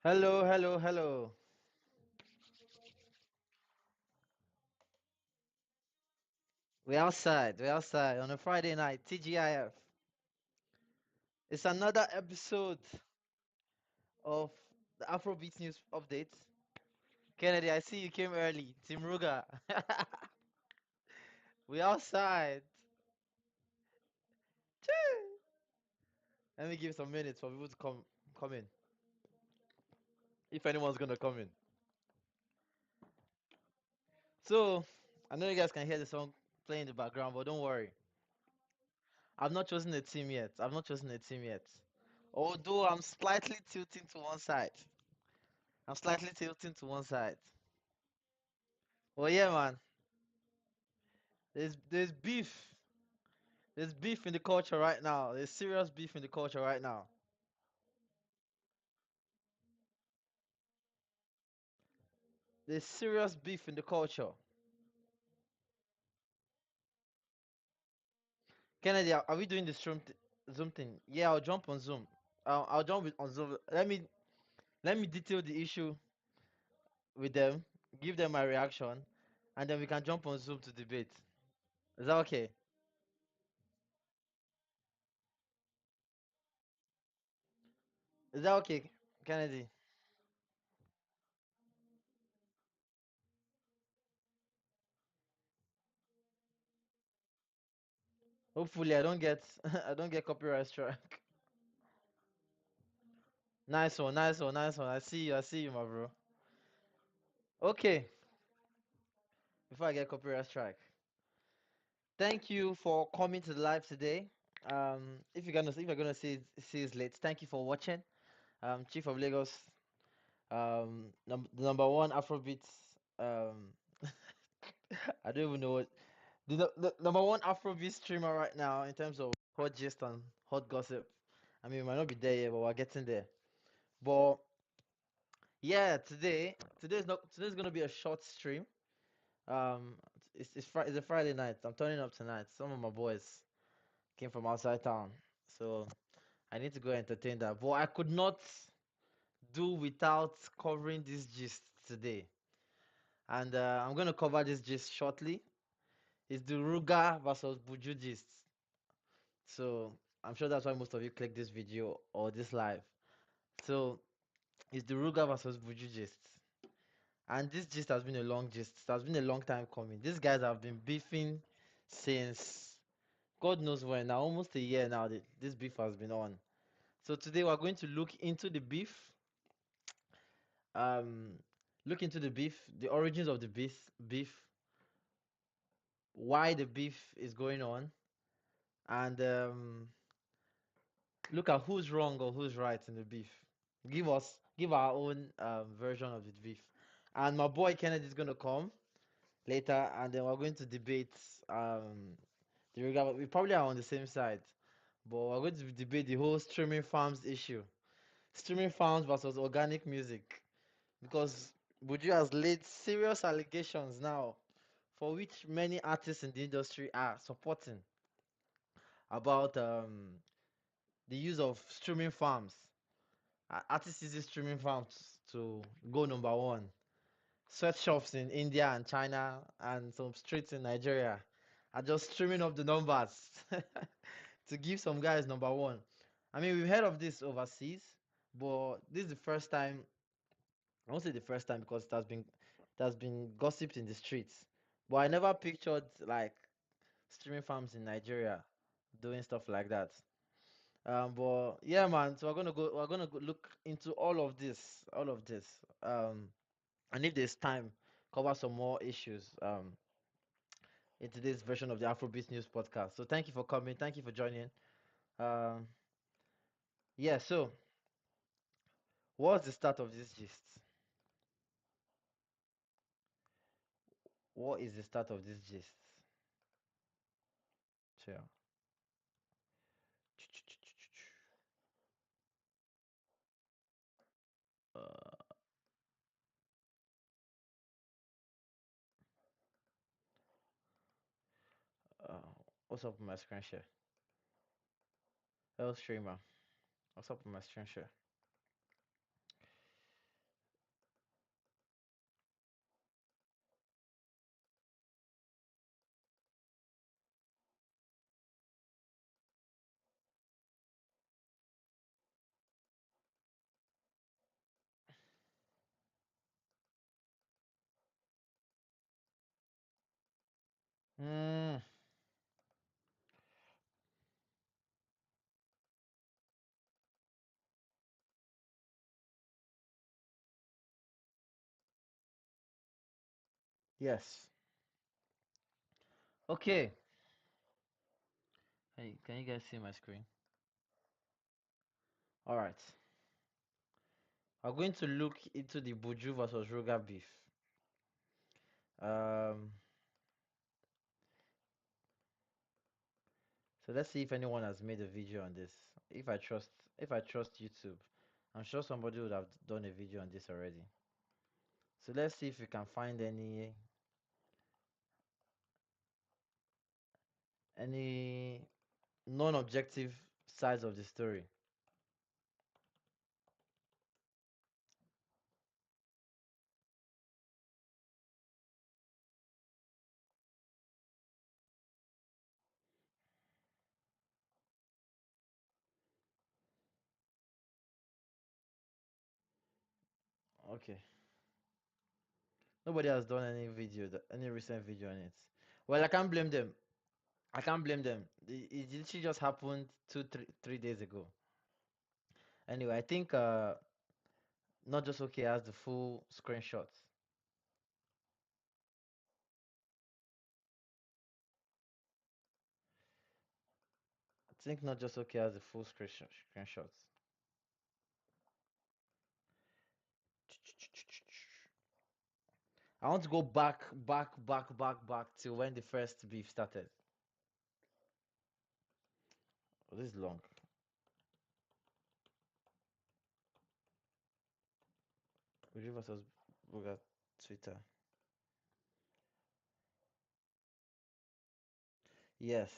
Hello, hello, hello. We're outside on a Friday night. TGIF. It's another episode of the Afrobeats news update. Kennedy, I see you came early. Team Ruger. We outside. Chee. Let me give some minutes for people to come in. If anyone's gonna come in. So I know you guys can hear the song playing in the background, but don't worry. I've not chosen a team yet. I've not chosen a team yet. Although I'm slightly tilting to one side. I'm slightly tilting to one side. Well, yeah, man. There's beef. There's beef in the culture right now. There's serious beef in the culture right now. There's serious beef in the culture. Kennedy, are we doing the Zoom thing? Yeah, I'll jump on Zoom. I'll jump on Zoom. Let me detail the issue with them, give them my reaction, and then we can jump on Zoom to debate. Is that okay? Is that okay, Kennedy? Hopefully, I don't get I don't get copyright strike. Nice one, nice one, nice one. I see you, my bro. Okay, before I get copyright strike. Thank you for coming to the live today. If you're gonna see it late, thank you for watching. Chief of Lagos, the number one Afrobeats. Um, I don't even know what the number one Afrobeat streamer right now in terms of hot gist and hot gossip. I mean, we might not be there yet, but we're getting there. But yeah, today's gonna be a short stream. Um, it's a Friday night. I'm turning up tonight. Some of my boys came from outside town, so I need to go entertain that. But I could not do without covering this gist today. And I'm going to cover this gist shortly. It's the Ruga versus Buju gist. So I'm sure that's why most of you click this video or this live. So it's the Ruga versus Buju gist. And this gist has been a long gist. It has been a long time coming. These guys have been beefing since God knows when. Now almost a year now this beef has been on. So today we're going to um, look into the beef, the origins of the beef, why the beef is going on, and look at who's wrong or who's right in the beef. Give our own version of the beef. And my boy Kennedy is gonna come later, and then we're going to debate the regard. We probably are on the same side, but we're going to debate the whole streaming farms issue. Streaming farms versus organic music. Because Buju has laid serious allegations now, for which many artists in the industry are supporting, about the use of streaming farms. Artists use streaming farms to go number one. Sweatshops in India and China and some streets in Nigeria are just streaming up the numbers to give some guys number one. I mean, we've heard of this overseas, but this is the first time. I won't say the first time because it has been gossiped in the streets. But I never pictured like streaming farms in Nigeria doing stuff like that. But yeah, man. So we're gonna go look into all of this. And if there's time, cover some more issues. In today's version of the Afrobeats News podcast. So thank you for coming. Thank you for joining. Um, yeah. So what's the start of this gist? What is the start of this gist? Sure. Uh, uh, what's up with my screen share? Hello, streamer. What's up with my screen share? Yes. Okay. Hey, can you guys see my screen? All right. We're going to look into the Buju versus Ruger beef. Um, so let's see if anyone has made a video on this. If I trust YouTube, I'm sure somebody would have done a video on this already. So let's see if we can find any non-objective sides of the story. Okay. Nobody has done any video, any recent video on it. Well, I can't blame them. I can't blame them. It literally just happened 3 days ago. Anyway, I think not just okay has the full screenshot. I think not just okay has the full screenshots. I want to go back to when the first beef started. Oh, this is long. Buju versus Buga Twitter. Yes.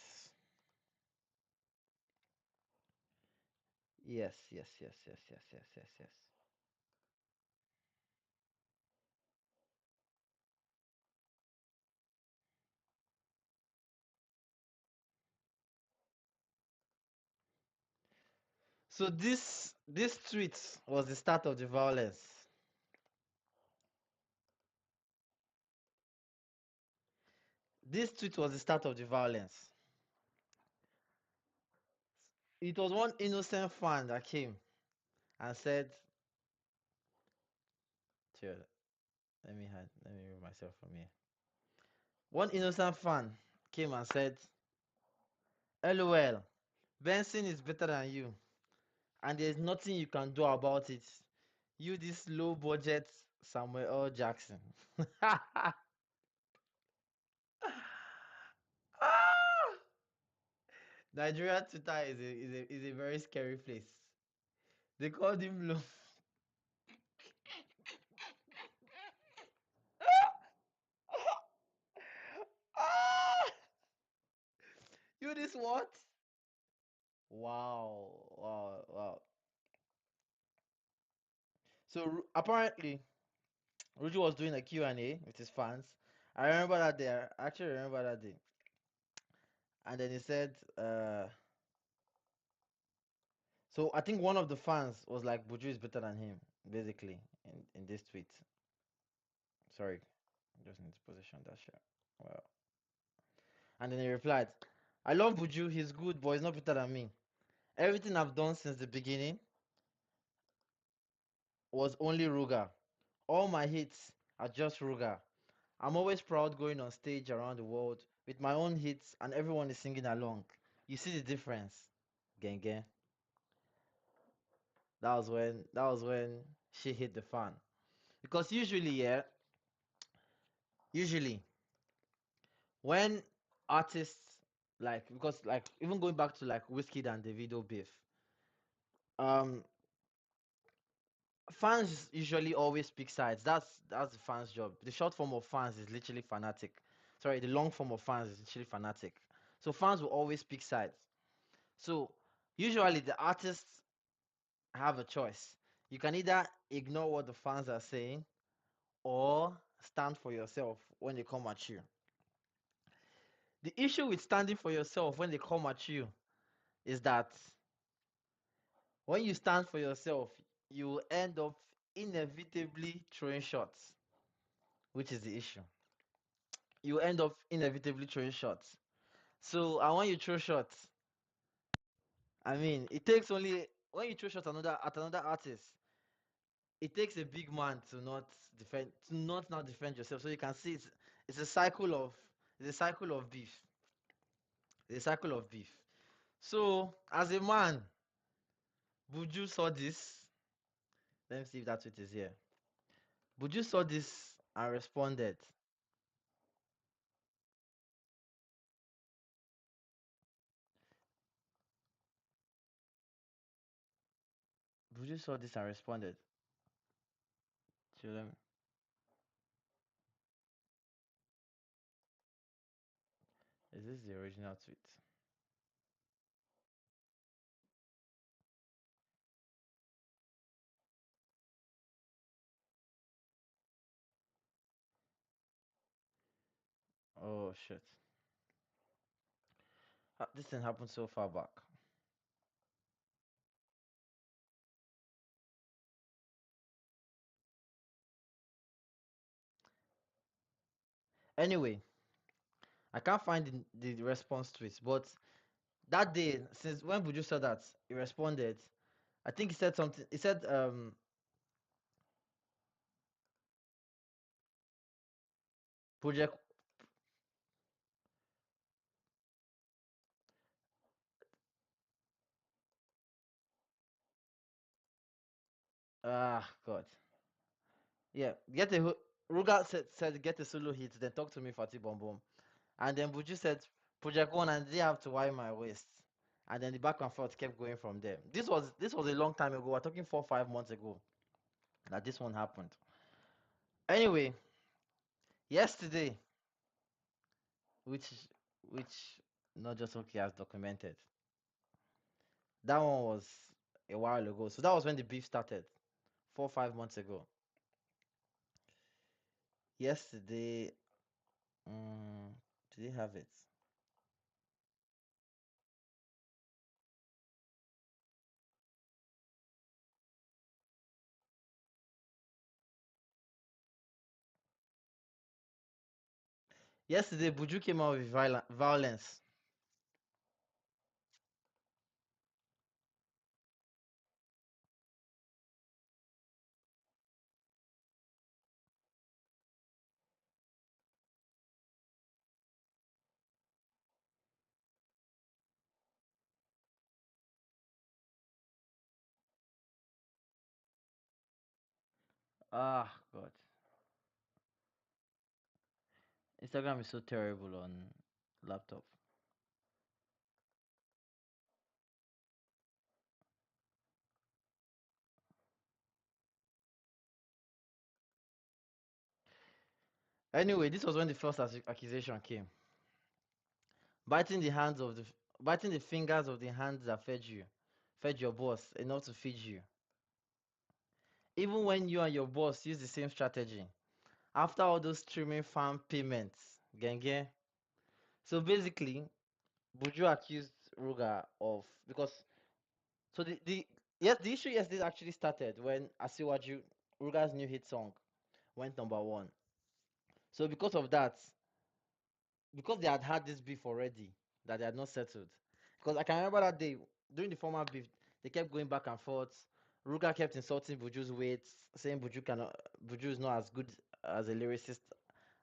Yes. So this tweet was the start of the violence. This tweet was the start of the violence. It was one innocent fan that came and said, "Chill, let me remove myself from here." One innocent fan came and said, "LOL, Benson is better than you, and there's nothing you can do about it. You this low budget Samuel L. Jackson." Ah! Nigeria Twitter is a very scary place. They called him low. Ah! You this what? Wow. So apparently, Ruju was doing a Q&A with his fans. I remember that day. I actually remember that day. And then he said, so I think one of the fans was like, Buju is better than him, basically, in this tweet. Sorry, just need to position that shit. Well, and then he replied, I love Buju, he's good, but he's not better than me. Everything I've done since the beginning was only Ruger. All my hits are just Ruger. I'm always proud going on stage around the world with my own hits and everyone is singing along. You see the difference? Gang gang. That was when she hit the fan. Because usually when artists like because like even going back to like Whiskey and Davido beef, um fans usually always pick sides. That's the fans' job. The short form of fans is literally fanatic. Sorry, the long form of fans is literally fanatic. So fans will always pick sides. So usually the artists have a choice. You can either ignore what the fans are saying or stand for yourself when they come at you. The issue with standing for yourself when they come at you is that when you stand for yourself, you will end up inevitably throwing shots, which is the issue. You end up inevitably throwing shots. So, and when you throw shots, I mean, it takes only when you throw shots at another artist, it takes a big man to not defend, to not now defend yourself. So you can see it's a cycle of it's a cycle of beef. It's a cycle of beef. So as a man, Buju saw this. Let me see if that tweet is here. Buju saw this and responded. Buju saw this and responded. So is this the original tweet? Oh shit. This thing happened so far back. Anyway, I can't find the response to it, but that day, since when Buju saw that, he responded. I think he said something. He said, project. Ah, God. Yeah, Ruga said get a solo hit, then talk to me, Fatih Bom Bom. And then Buju said, Project One, and they have to wipe my waist. And then the back and forth kept going from there. This was a long time ago. We're talking 4 5 months ago that this one happened. Anyway, yesterday, which which not just okay has documented. That one was a while ago. So that was when the beef started, 4 5 months ago. Yesterday, did they have it? Yesterday, Buju came out with violence. Ah, God. Instagram is so terrible on laptop. Anyway, this was when the first accusation came. Biting the hands of the biting the fingers of the hands that fed your boss enough to feed you. Even when you and your boss use the same strategy. After all those streaming farm payments, genge. So basically, Buju accused Ruga of because so the yes the issue yesterday actually started when Asiwaju Ruga's new hit song went number one. So because of that, because they had this beef already that they had not settled. Because I can remember that day during the former beef, they kept going back and forth. Ruga kept insulting Buju's weight, saying Buju is not as good as a lyricist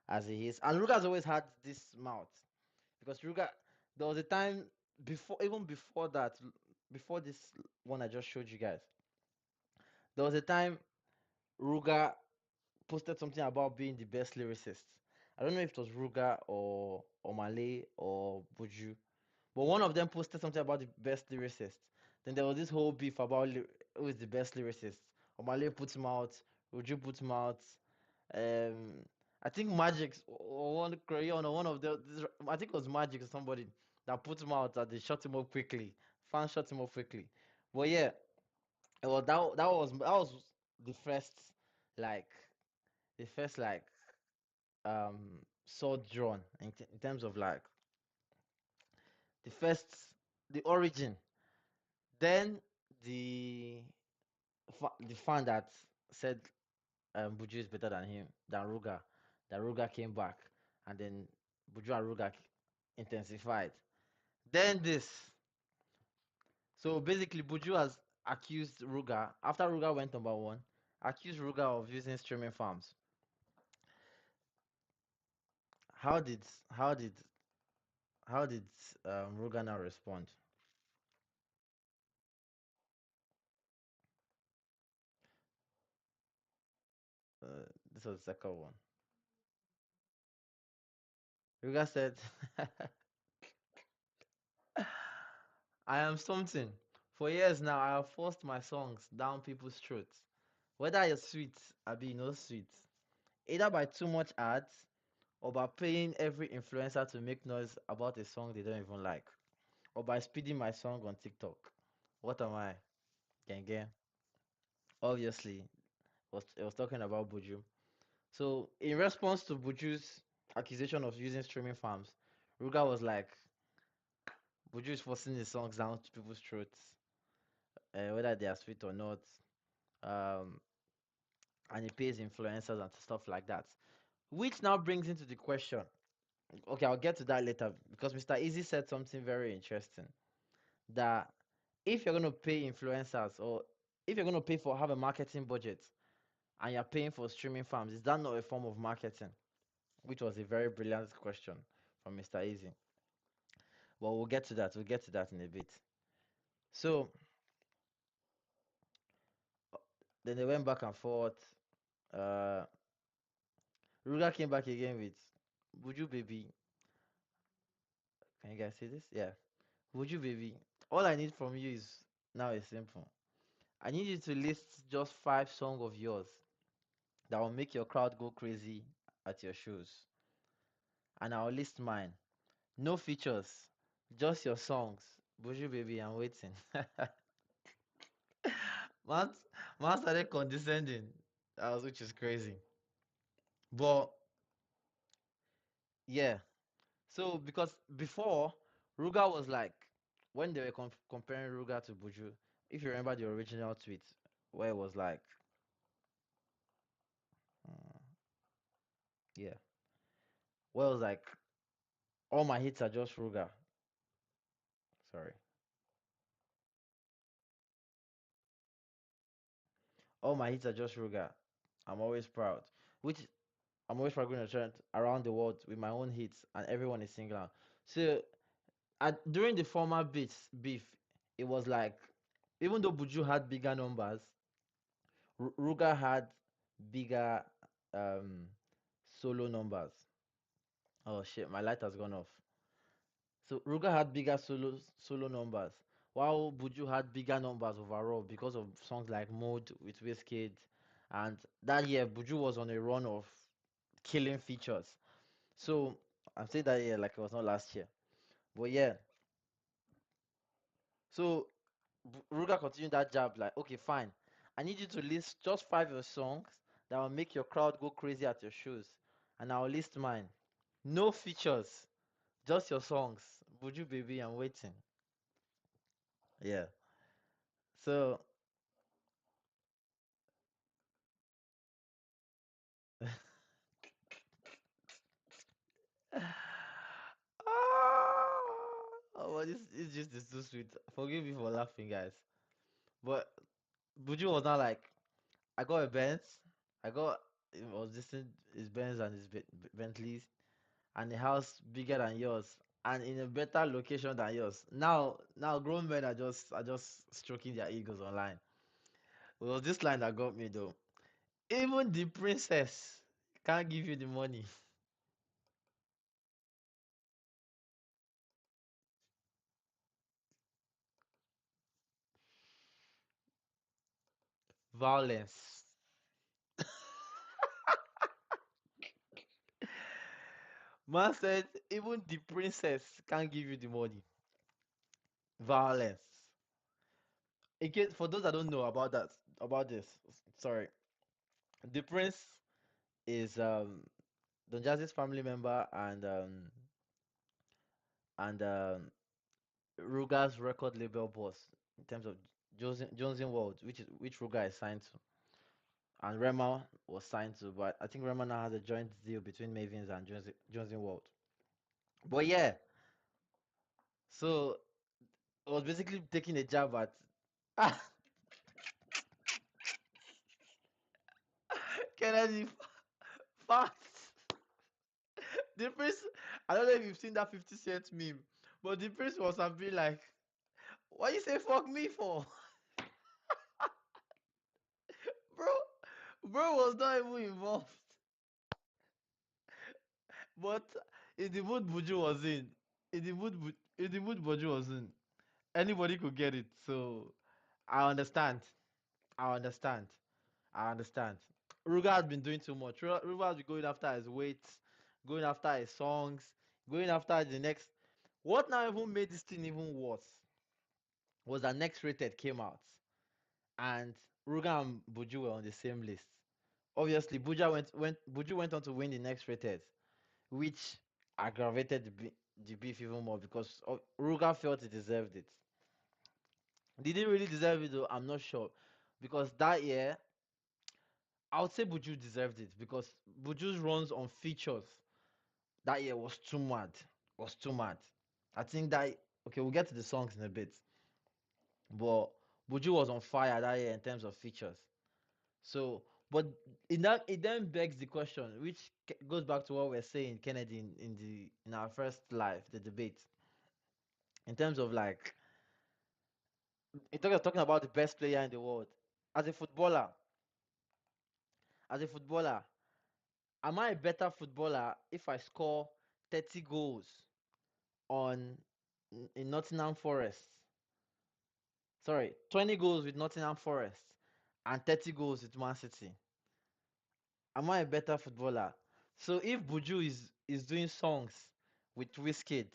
as he is. And Ruga's always had this mouth. Because Ruga, there was a time even before that, before this one I just showed you guys, there was a time Ruga posted something about being the best lyricist. I don't know if it was Ruga or Malay or Buju, but one of them posted something about the best lyricist. Then there was this whole beef about who is the best lyricist. Omale puts him out, Buju puts him out. Um, I think Magic or one Crayon or one of I think it was Magic or somebody that put him out that they shut him up quickly. Fans shut him up quickly. But yeah, well that was the first like the first like sword drawn in terms of like the first the origin. Then the the fan that said Buju is better than him than Ruga, that Ruga came back, and then Buju and Ruga intensified. Then this. So basically, Buju has accused Ruga after Ruga went number one, accused Ruga of using streaming farms. How did how did how did Ruger now respond? This was the second one. Ruger said, I am something. For years now, I have forced my songs down people's throats. Whether you're sweet, I be no sweet. Either by too much ads or by paying every influencer to make noise about a song they don't even like, or by speeding my song on TikTok. What am I? Gang gang. Obviously, it was talking about Buju. So, in response to Buju's accusation of using streaming farms, Ruga was like, Buju is forcing his songs down to people's throats, whether they are sweet or not. Um, and he pays influencers and stuff like that. Which now brings into the question. Okay, I'll get to that later because Mr. Easy said something very interesting. That if you're gonna pay influencers or if you're gonna pay for have a marketing budget and you're paying for streaming farms, is that not a form of marketing? Which was a very brilliant question from Mr. Easy. Well, we'll get to that. We'll get to that in a bit. So then they went back and forth. Uh, Ruga came back again with, "Would you, baby? Can you guys see this? Yeah. Would you, baby? All I need from you is now is simple. I need you to list just 5 songs of yours that will make your crowd go crazy at your shows, and I'll list mine. No features, just your songs. Buju, baby, I'm waiting." Man, man started condescending, which is crazy. But yeah, so because before Ruga was like, when they were comparing Ruga to Buju, if you remember the original tweet where it was like, uh, yeah, where it was like, all my hits are just Ruga. Sorry, all my hits are just Ruga. I'm always proud, which I'm always proud going to trend around the world with my own hits, and everyone is singing out. So during the former beef, it was like, even though Buju had bigger numbers, Ruga had bigger um solo numbers. Oh shit, my light has gone off. So Ruga had bigger solo numbers, while Buju had bigger numbers overall because of songs like Mode with Wizkid, and that year Buju was on a run of killing features. So I'm saying that year like it was not last year, but yeah. So Ruga continued that jab, like, okay, fine. I need you to list just 5 of your songs that will make your crowd go crazy at your shows. And I'll list mine. No features, just your songs. Would you, baby? I'm waiting. Yeah. So, ah, oh, well, this is just is too sweet. Forgive me for laughing, guys. But Buju was not like, I got a Benz. I got, it was listing his Benz and his Bentleys, and a house bigger than yours and in a better location than yours. Now grown men are just stroking their egos online. It was this line that got me though. Even the princess can't give you the money. Violence. Man said even the princess can't give you the money. Violence. In case for those that don't know about this, sorry. The prince is Don Jazzy's family member and Ruger's record label boss in terms of Jones World, which Ruger is signed to, and Rema was signed to, but I think Rema now has a joint deal between Mavins and Jones World. But yeah, so I was basically taking a jab at ah, Kennedy fast. The prince, I don't know if you've seen that 50 Cent meme, but the prince was have been like, "Why you say fuck me for?" Bro, bro was not even involved. But in the mood Buju was in the mood Buju was in, anybody could get it. So I understand. I understand. I understand. Ruga has been doing too much. Ruga has been going after his weights, going after his songs, going after the next. What now even made this thing even worse was that Next Rated came out and Ruga and Buju were on the same list. Obviously, Buju went on to win the Next Rated, which aggravated the beef even more because Ruga felt he deserved it. Did he really deserve it though? I'm not sure. Because that year, I would say Buju deserved it because Buju's runs on features that year was too mad. Was too mad. I think that okay, we'll get to the songs in a bit. But Buju was on fire that year in terms of features. So, but it then begs the question, which goes back to what we're saying, Kennedy, in our first live, the debate, in terms of like, in terms of talking about the best player in the world. As a footballer, as a footballer, am I a better footballer if I score 30 goals on in Nottingham Forest? Sorry, 20 goals with Nottingham Forest and 30 goals with Man City. Am I a better footballer? So if Buju is doing songs with Wizkid,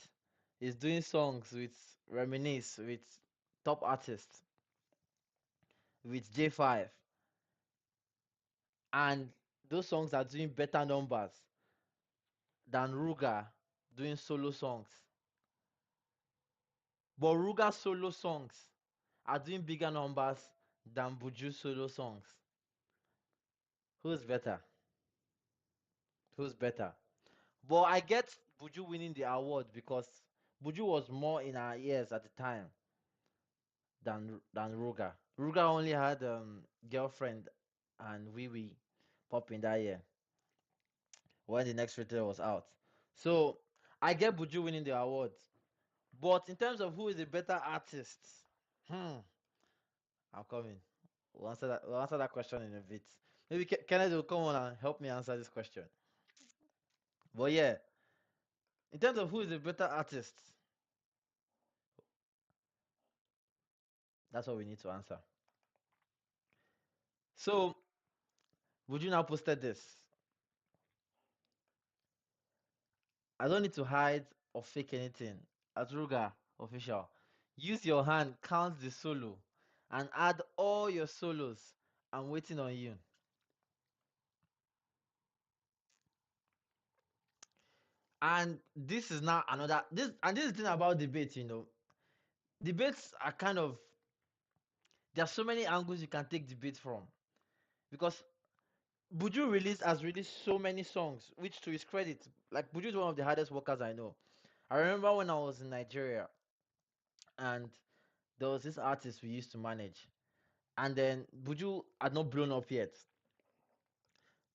is doing songs with Reminisce, with top artists, with J5, and those songs are doing better numbers than Ruga doing solo songs. But Ruga solo songs are doing bigger numbers than Buju solo songs. Who's better? Who's better? But I get Buju winning the award because Buju was more in our ears at the time than Ruga. Ruga only had girlfriend and Wee Wee popping that year when the next rated was out. So I get Buju winning the award. But in terms of who is a better artist, hmm, I'm coming. We'll answer that question in a bit. Maybe Kennedy will come on and help me answer this question. But yeah, in terms of who is a better artist, that's what we need to answer. So, would you now posted this? I don't need to hide or fake anything. Atruga official. Use your hand, count the solo, and add all your solos. I'm waiting on you. And this is now another this is the thing about debate, Debates are kind of there are so many angles you can take debate from. Because Buju has released so many songs, which to his credit, like Buju is one of the hardest workers I know. I remember when I was in Nigeria and there was this artist we used to manage. And then Buju had not blown up yet.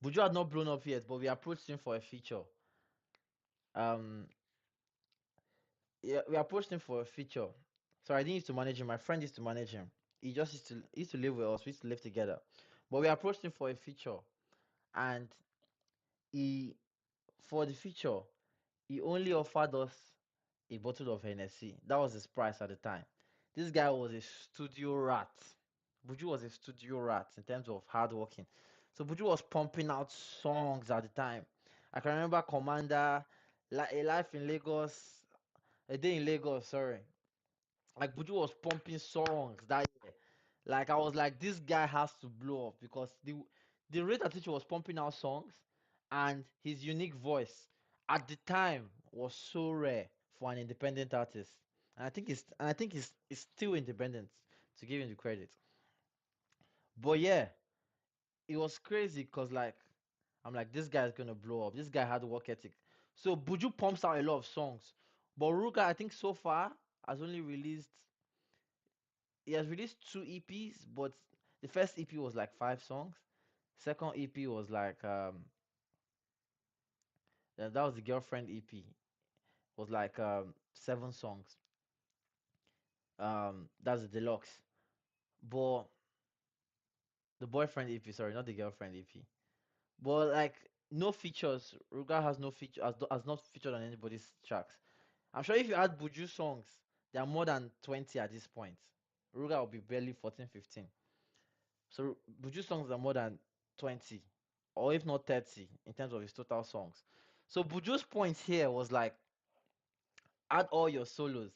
Buju had not blown up yet, but we approached him for a feature. Um, yeah, we approached him for a feature. So I didn't used to manage him. My friend used to manage him. He used to live with us. We used to live together. But we approached him for a feature, and he for the feature he only offered us a bottle of Hennessy. That was his price at the time. This guy was a studio rat. Buju was a studio rat in terms of hard working. So Buju was pumping out songs at the time. I can remember Commander, A Life in Lagos, A Day in Lagos, sorry. Like Buju was pumping songs that year. Like I was like, this guy has to blow up because the rate at which he was pumping out songs and his unique voice at the time was so rare for an independent artist. And I think it's still independent to give him the credit. But yeah, it was crazy because like I'm like, this guy's gonna blow up. This guy had work ethic. So Buju pumps out a lot of songs. But Ruka, I think so far has only released he has released two EPs, but the first EP was like 5 songs. Second EP was like That was the girlfriend EP. Was like 7 songs. That's the deluxe. But the boyfriend EP, sorry, not the girlfriend EP. But like no features. Ruga has no feature has not featured on anybody's tracks. I'm sure if you add Buju songs, there are more than 20 at this point. Ruga will be barely 14, 15. So Buju songs are more than 20, or if not 30, in terms of his total songs. So Buju's point here was like, add all your solos.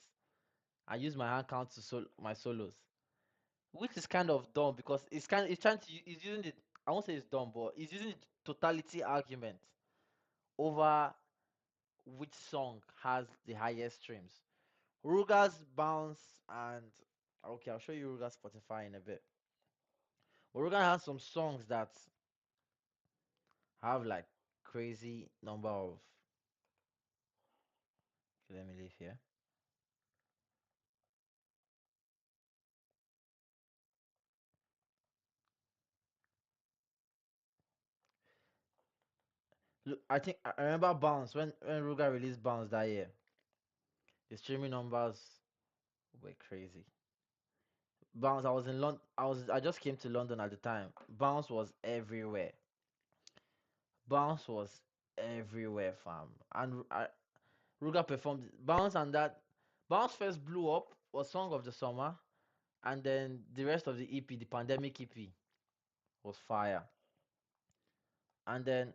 I use my hand count to my solos, which is kind of dumb because it's trying to it's using the I won't say it's dumb, but it's using the totality argument over which song has the highest streams. Ruga's Bounce and okay, I'll show you Ruga's Spotify in a bit. But Ruga has some songs that have like crazy number of. Okay, let me leave here. Look, I think I remember Bounce when Ruga released Bounce that year. The streaming numbers were crazy. Bounce, I was in London. I just came to London at the time. Bounce was everywhere. Bounce was everywhere, fam. And Ruga performed Bounce, and that Bounce first blew up was Song of the Summer, and then the rest of the EP, the Pandemic EP, was fire. And then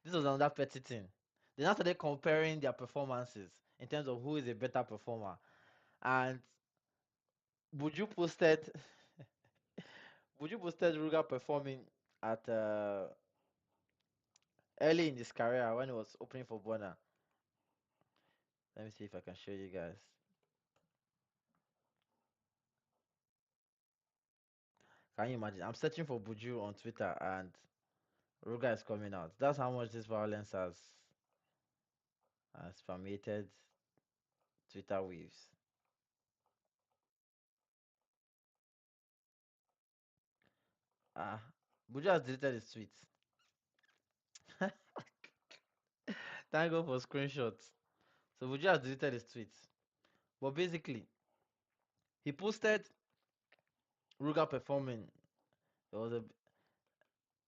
this was another petty thing. They now started comparing their performances in terms of who is a better performer. And Buju posted Buju posted Ruga performing at early in his career when he was opening for Bona. Let me see if I can show you guys. Can you imagine? I'm searching for Buju on Twitter and Ruga is coming out. That's how much this violence has permeated Twitter waves. Ah, Buju has deleted his tweets. Thank God for screenshots. So Buju has deleted his tweets. But basically, he posted Ruga performing. It was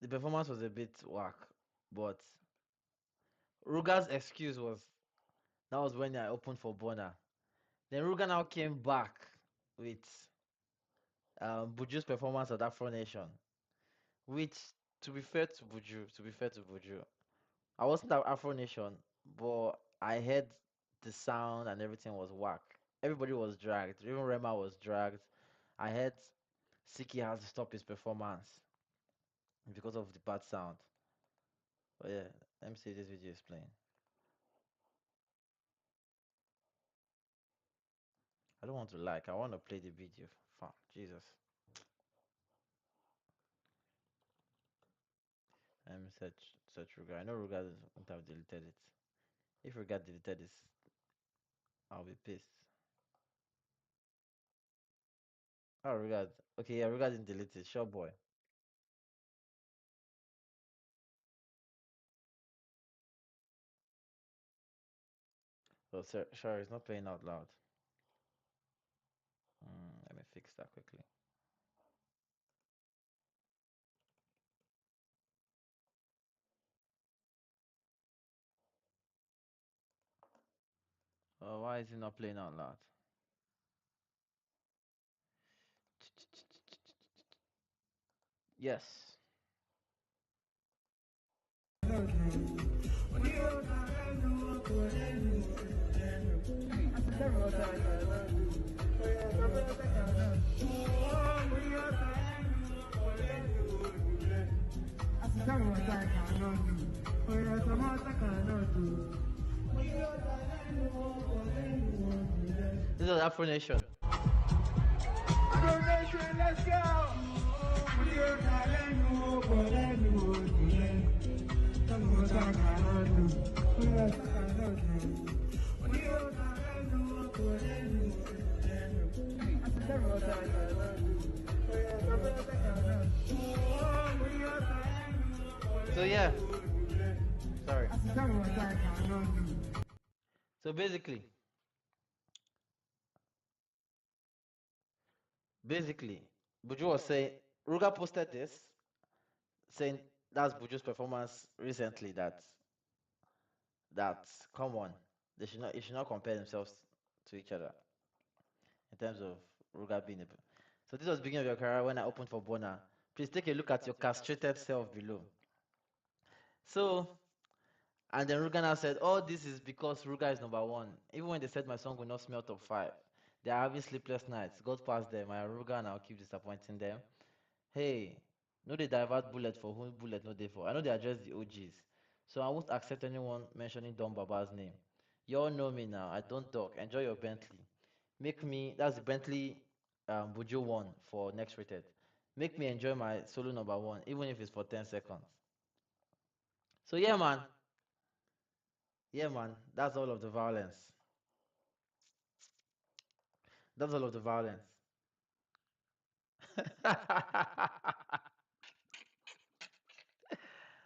the performance was a bit whack, but Ruga's excuse was that was when I opened for Bona. Then Ruga now came back with Buju's performance at Afro Nation, which, to be fair to Buju, I wasn't at Afro Nation, but I heard the sound and everything was whack. Everybody was dragged. Even Rema was dragged. I heard Siki has to stop his performance because of the bad sound. But yeah, let me see this video is playing. I don't want to like. I want to play the video. Fuck, Jesus. Let me search Ruga. I know Ruga won't have deleted it. If Ruga deleted this, I'll be pissed. Oh, Ruga. Okay, yeah, Ruga didn't delete it. Sure, boy. Oh, sir, sure, it's not playing out loud. Let me fix that quickly. Oh, why is it not playing out loud? Yes. This is Afro Nation. Let's go! So yeah. Sorry. So basically, Buju was saying, Ruga posted this, saying that's Buju's performance recently. That come on, they should not compare themselves to each other in terms of Ruga being a. So this was beginning of your career when I opened for Bona. Please take a look at your castrated self below. So and then Ruga now said, "Oh, this is because Ruga is number one. Even when they said my song will not smell top five, they are having sleepless nights. God past them. I Ruga and I'll keep disappointing them. Hey, no they divert bullet for whom bullet no they for. I know they address the OGs. So I won't accept anyone mentioning Don Baba's name. You all know me now. I don't talk. Enjoy your Bentley. Make me that's the Bentley Bujo one for next rated. Make me enjoy my solo number one, even if it's for 10 seconds. So yeah man. Yeah man, that's all of the violence. That's all of the violence.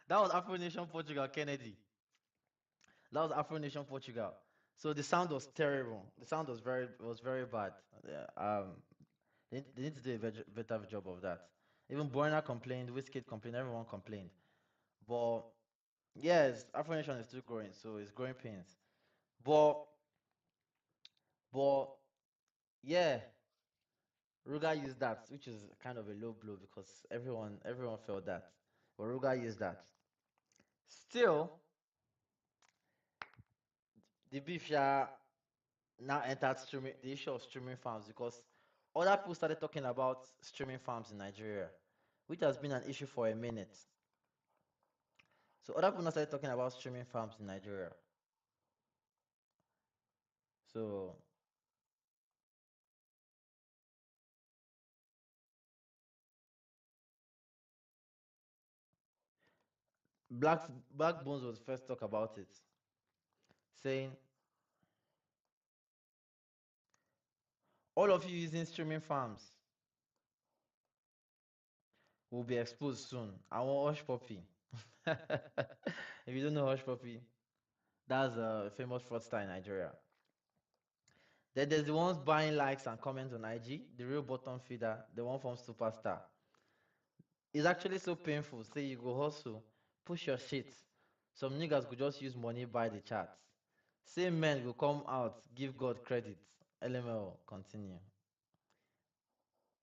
That was Afro Nation Portugal, Kennedy. That was Afro Nation Portugal. So the sound was terrible. The sound was very bad. Yeah, they need to do a better job of that. Even Borna complained, Wizkid complained, everyone complained. But yes, Afro Nation is still growing, so it's growing pains. But but yeah, Ruga used that, which is kind of a low blow because everyone felt that. But Ruga used that. Still, the beef now entered streaming the issue of streaming farms because other people started talking about streaming farms in Nigeria, which has been an issue for a minute. So other people now started talking about streaming farms in Nigeria. So Black Bones was first talk about it, saying all of you using streaming farms will be exposed soon. I want Hush Puppy. If you don't know Hush Puppy, that's a famous fraudster in Nigeria. Then there's the ones buying likes and comments on IG, the real bottom feeder, the one from Superstar. It's actually so painful. Say you go hustle, push your shit. Some niggas could just use money buy the charts. Same men will come out, give God credit. LML, continue.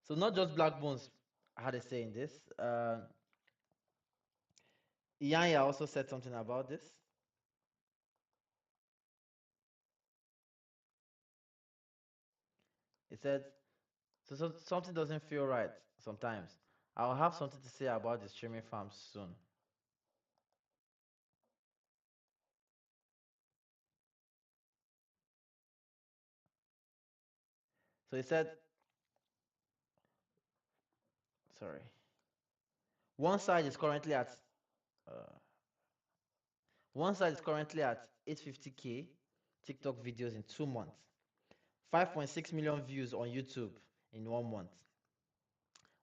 So not just Black Bones had a say in this. Iyanya also said something about this. He said, so something doesn't feel right sometimes. I'll have something to say about the streaming farms soon. So he said, sorry. One side is currently at uh, one side is currently at 850K TikTok videos in 2 months, 5.6 million views on YouTube in 1 month,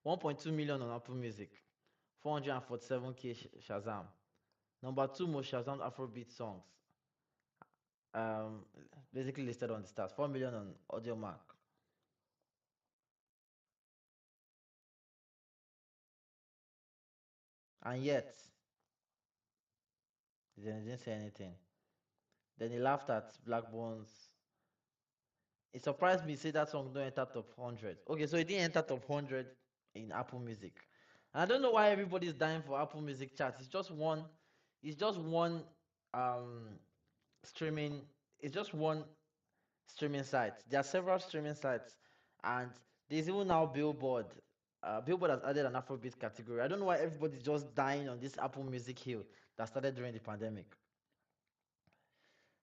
1.2 million on Apple Music, 447K Shazam. Number two most Shazam Afrobeat songs, um, basically listed on the stats. 4 million on Audio Mark. And yet, they didn't say anything. Then he laughed at Black Bones. It surprised me, say that song don't enter top 100. Okay, so it didn't enter top 100 in Apple Music. And I don't know why everybody's dying for Apple Music charts. It's just one um streaming, it's just one streaming site. There are several streaming sites, and there's even now Billboard. Billboard has added an Afrobeat category. I don't know why everybody's just dying on this Apple Music hill that started during the pandemic.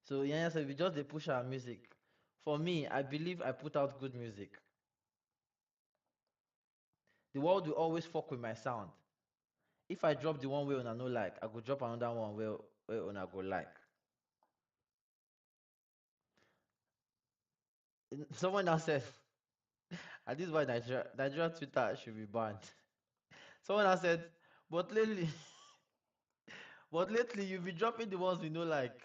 So yeah, so we just they push our music. For me, I believe I put out good music. The world will always fuck with my sound. If I drop the one way on a no like, I go drop another one where on I go like. Someone now said, and this is why Nigeria Twitter should be banned. Someone else said, but lately, But lately, you be dropping the ones we know like.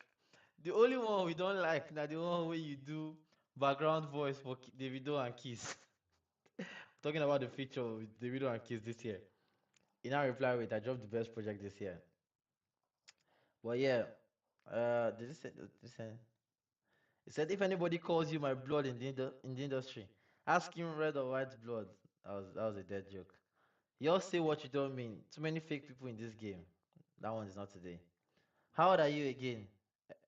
The only one we don't like now the one where you do background voice for Davido and Kiss. Talking about the feature with Davido and Kiss this year. In our reply with I dropped the best project this year. But yeah, did it say this? It said if anybody calls you my blood in the industry, ask him red or white blood. That was a dead joke. You all say what you don't mean. Too many fake people in this game. That one is not today. How old are you again?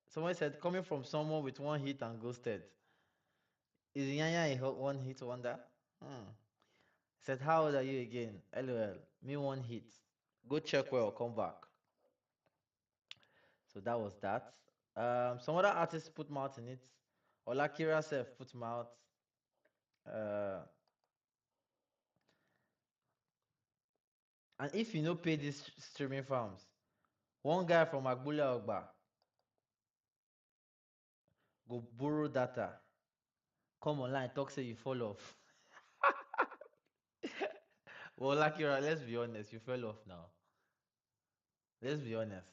Someone said coming from someone with one hit and ghosted. Is Yanya a one hit wonder? Hmm. Said how old are you again? LOL. Me one hit. Go check well, come back. So that was that. Some other artists put mouth in it. Olakira self put mouth. Uh, and if you no pay these streaming farms, one guy from Agbula Ogba go borrow data, come online, talk say you fall off. Well, Olakira, let's be honest, you fell off now. Let's be honest.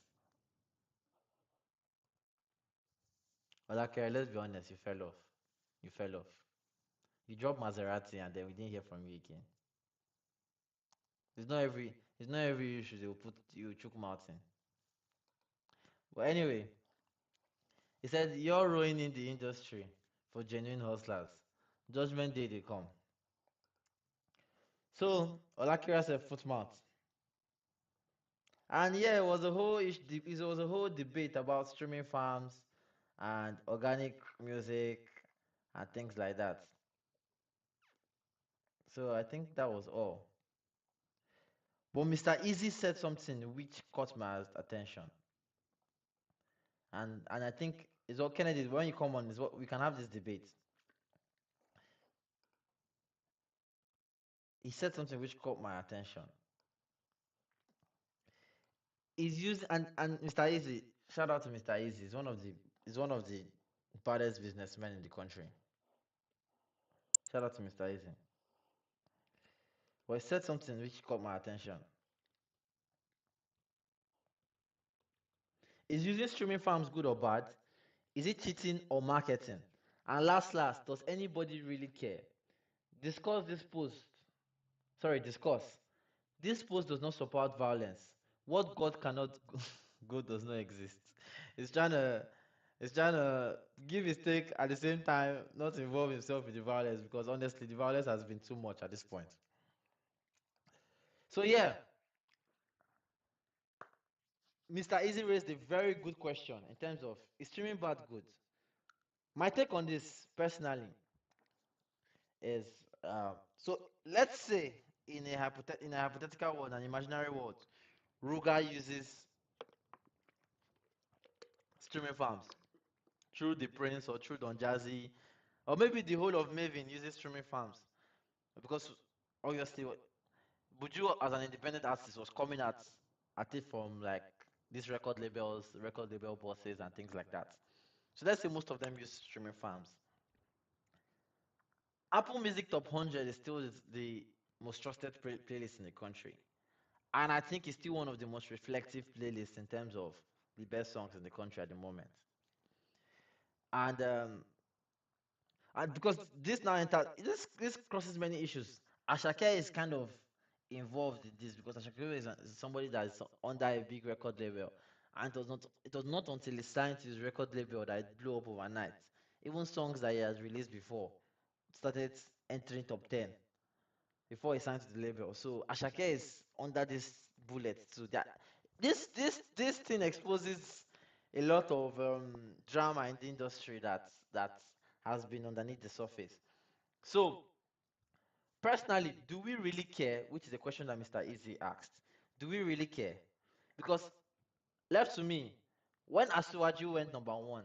Olakira, let's be honest, you fell off. You fell off. You dropped Maserati and then we didn't hear from you again. It's not every issue they will put you chook Martin. But anyway, he said you're ruining the industry for genuine hustlers. Judgment day they come. So Olakira said foot mouth. And yeah, it was a whole debate about streaming farms and organic music and things like that. So I think that was all. But Mr. Easy said something which caught my attention. And I think it's what Kennedy, when you come on, is what we can have this debate. He said something which caught my attention. He's using and Mr. Easy, shout out to Mr. Easy, is one of the baddest businessmen in the country. Shout out to Mr. Easy. But he said something which caught my attention. Is using streaming farms good or bad? Is it cheating or marketing? And last, does anybody really care? Discuss this post. Sorry, discuss. This post does not support violence. What God cannot God does not exist. It's trying to it's trying to give his take at the same time, not involve himself in the violence because honestly the violence has been too much at this point. So yeah, Mr. Easy raised a very good question in terms of is streaming bad good? My take on this personally is so let's say in a hypothetical world, an imaginary world, Ruga uses streaming farms through the Prince or through Don Jazzy, or maybe the whole of Maven uses streaming farms because obviously Buju as an independent artist was coming at it from like these record labels, record label bosses and things like that. So let's say most of them use streaming farms. Apple Music Top 100 is still the most trusted playlist in the country. And I think it's still one of the most reflective playlists in terms of the best songs in the country at the moment. And because this now this crosses many issues. Ashake is kind of involved in this because Ashake is somebody that is under a big record label, and it was not until he signed to his record label that it blew up overnight. Even songs that he has released before started entering top 10 before he signed to the label. So Ashake is under this bullet too. That this thing exposes a lot of drama in the industry that has been underneath the surface. So personally, do we really care? Which is a question that Mr. Easy asked. Do we really care? Because left to me, when Asuwaju went number one,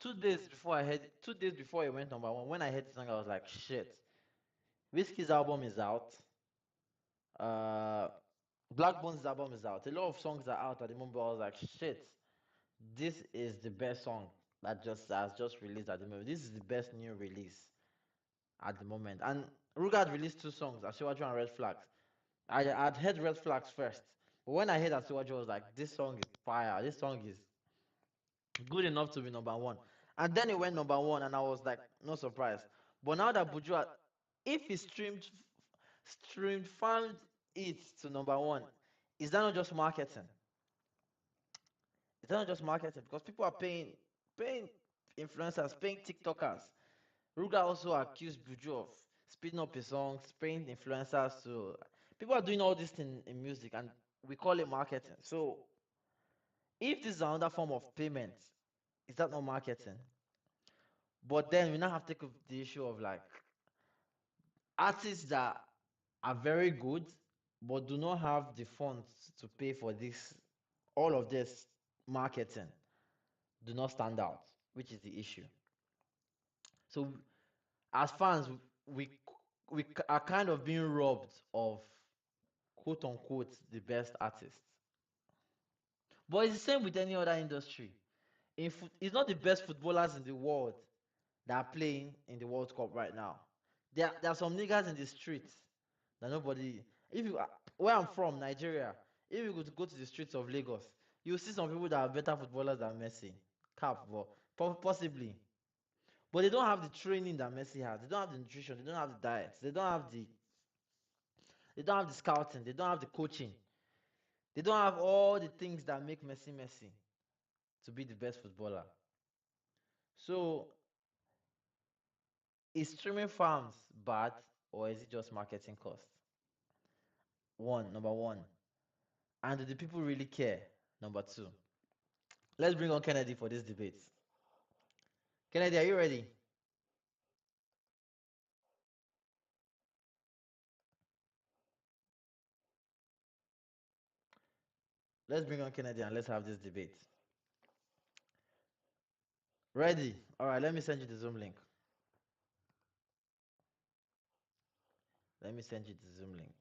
2 days before he went number one, when I heard the song, I was like, shit. Whiskey's album is out. Uh, Black Bones' album is out. A lot of songs are out at the moment. But I was like, shit, this is the best song that just has just released at the moment. This is the best new release at the moment. And Ruga had released two songs, Ashiwaju and Red Flags. I'd heard Red Flags first, But when I heard that Siwaju, I was like, this song is fire. This song is good enough to be number one. And then it went number one, and I was like, no surprise. But now that Buju, if he found it to number one, is that not just marketing? Is that not just marketing? Because people are paying influencers, paying TikTokers. Ruga also accused Buju of speeding up his songs, paying influencers to. People are doing all this in music, and we call it marketing. So if this is another form of payment, is that not marketing? But then we now have to take up the issue of like artists that are very good but do not have the funds to pay for this, all of this marketing do not stand out, which is the issue. So as fans, we we are kind of being robbed of quote unquote the best artists. But it's the same with any other industry. It's not the best footballers in the world that are playing in the World Cup right now. There are some niggas in the streets that nobody. If you where I'm from, Nigeria, if you go to the streets of Lagos, you'll see some people that are better footballers than Messi. Cap, but possibly. But they don't have the training that Messi has. They don't have the nutrition. They don't have the diets. They don't have the scouting. They don't have the coaching. They don't have all the things that make Messi to be the best footballer. So is streaming farms bad or is it just marketing cost? Number one. And do the people really care? Number two. Let's bring on Kennedy for this debate. Kennedy, are you ready? Let's bring on Kennedy and let's have this debate. Ready? All right, let me send you the Zoom link. Let me send you the Zoom link.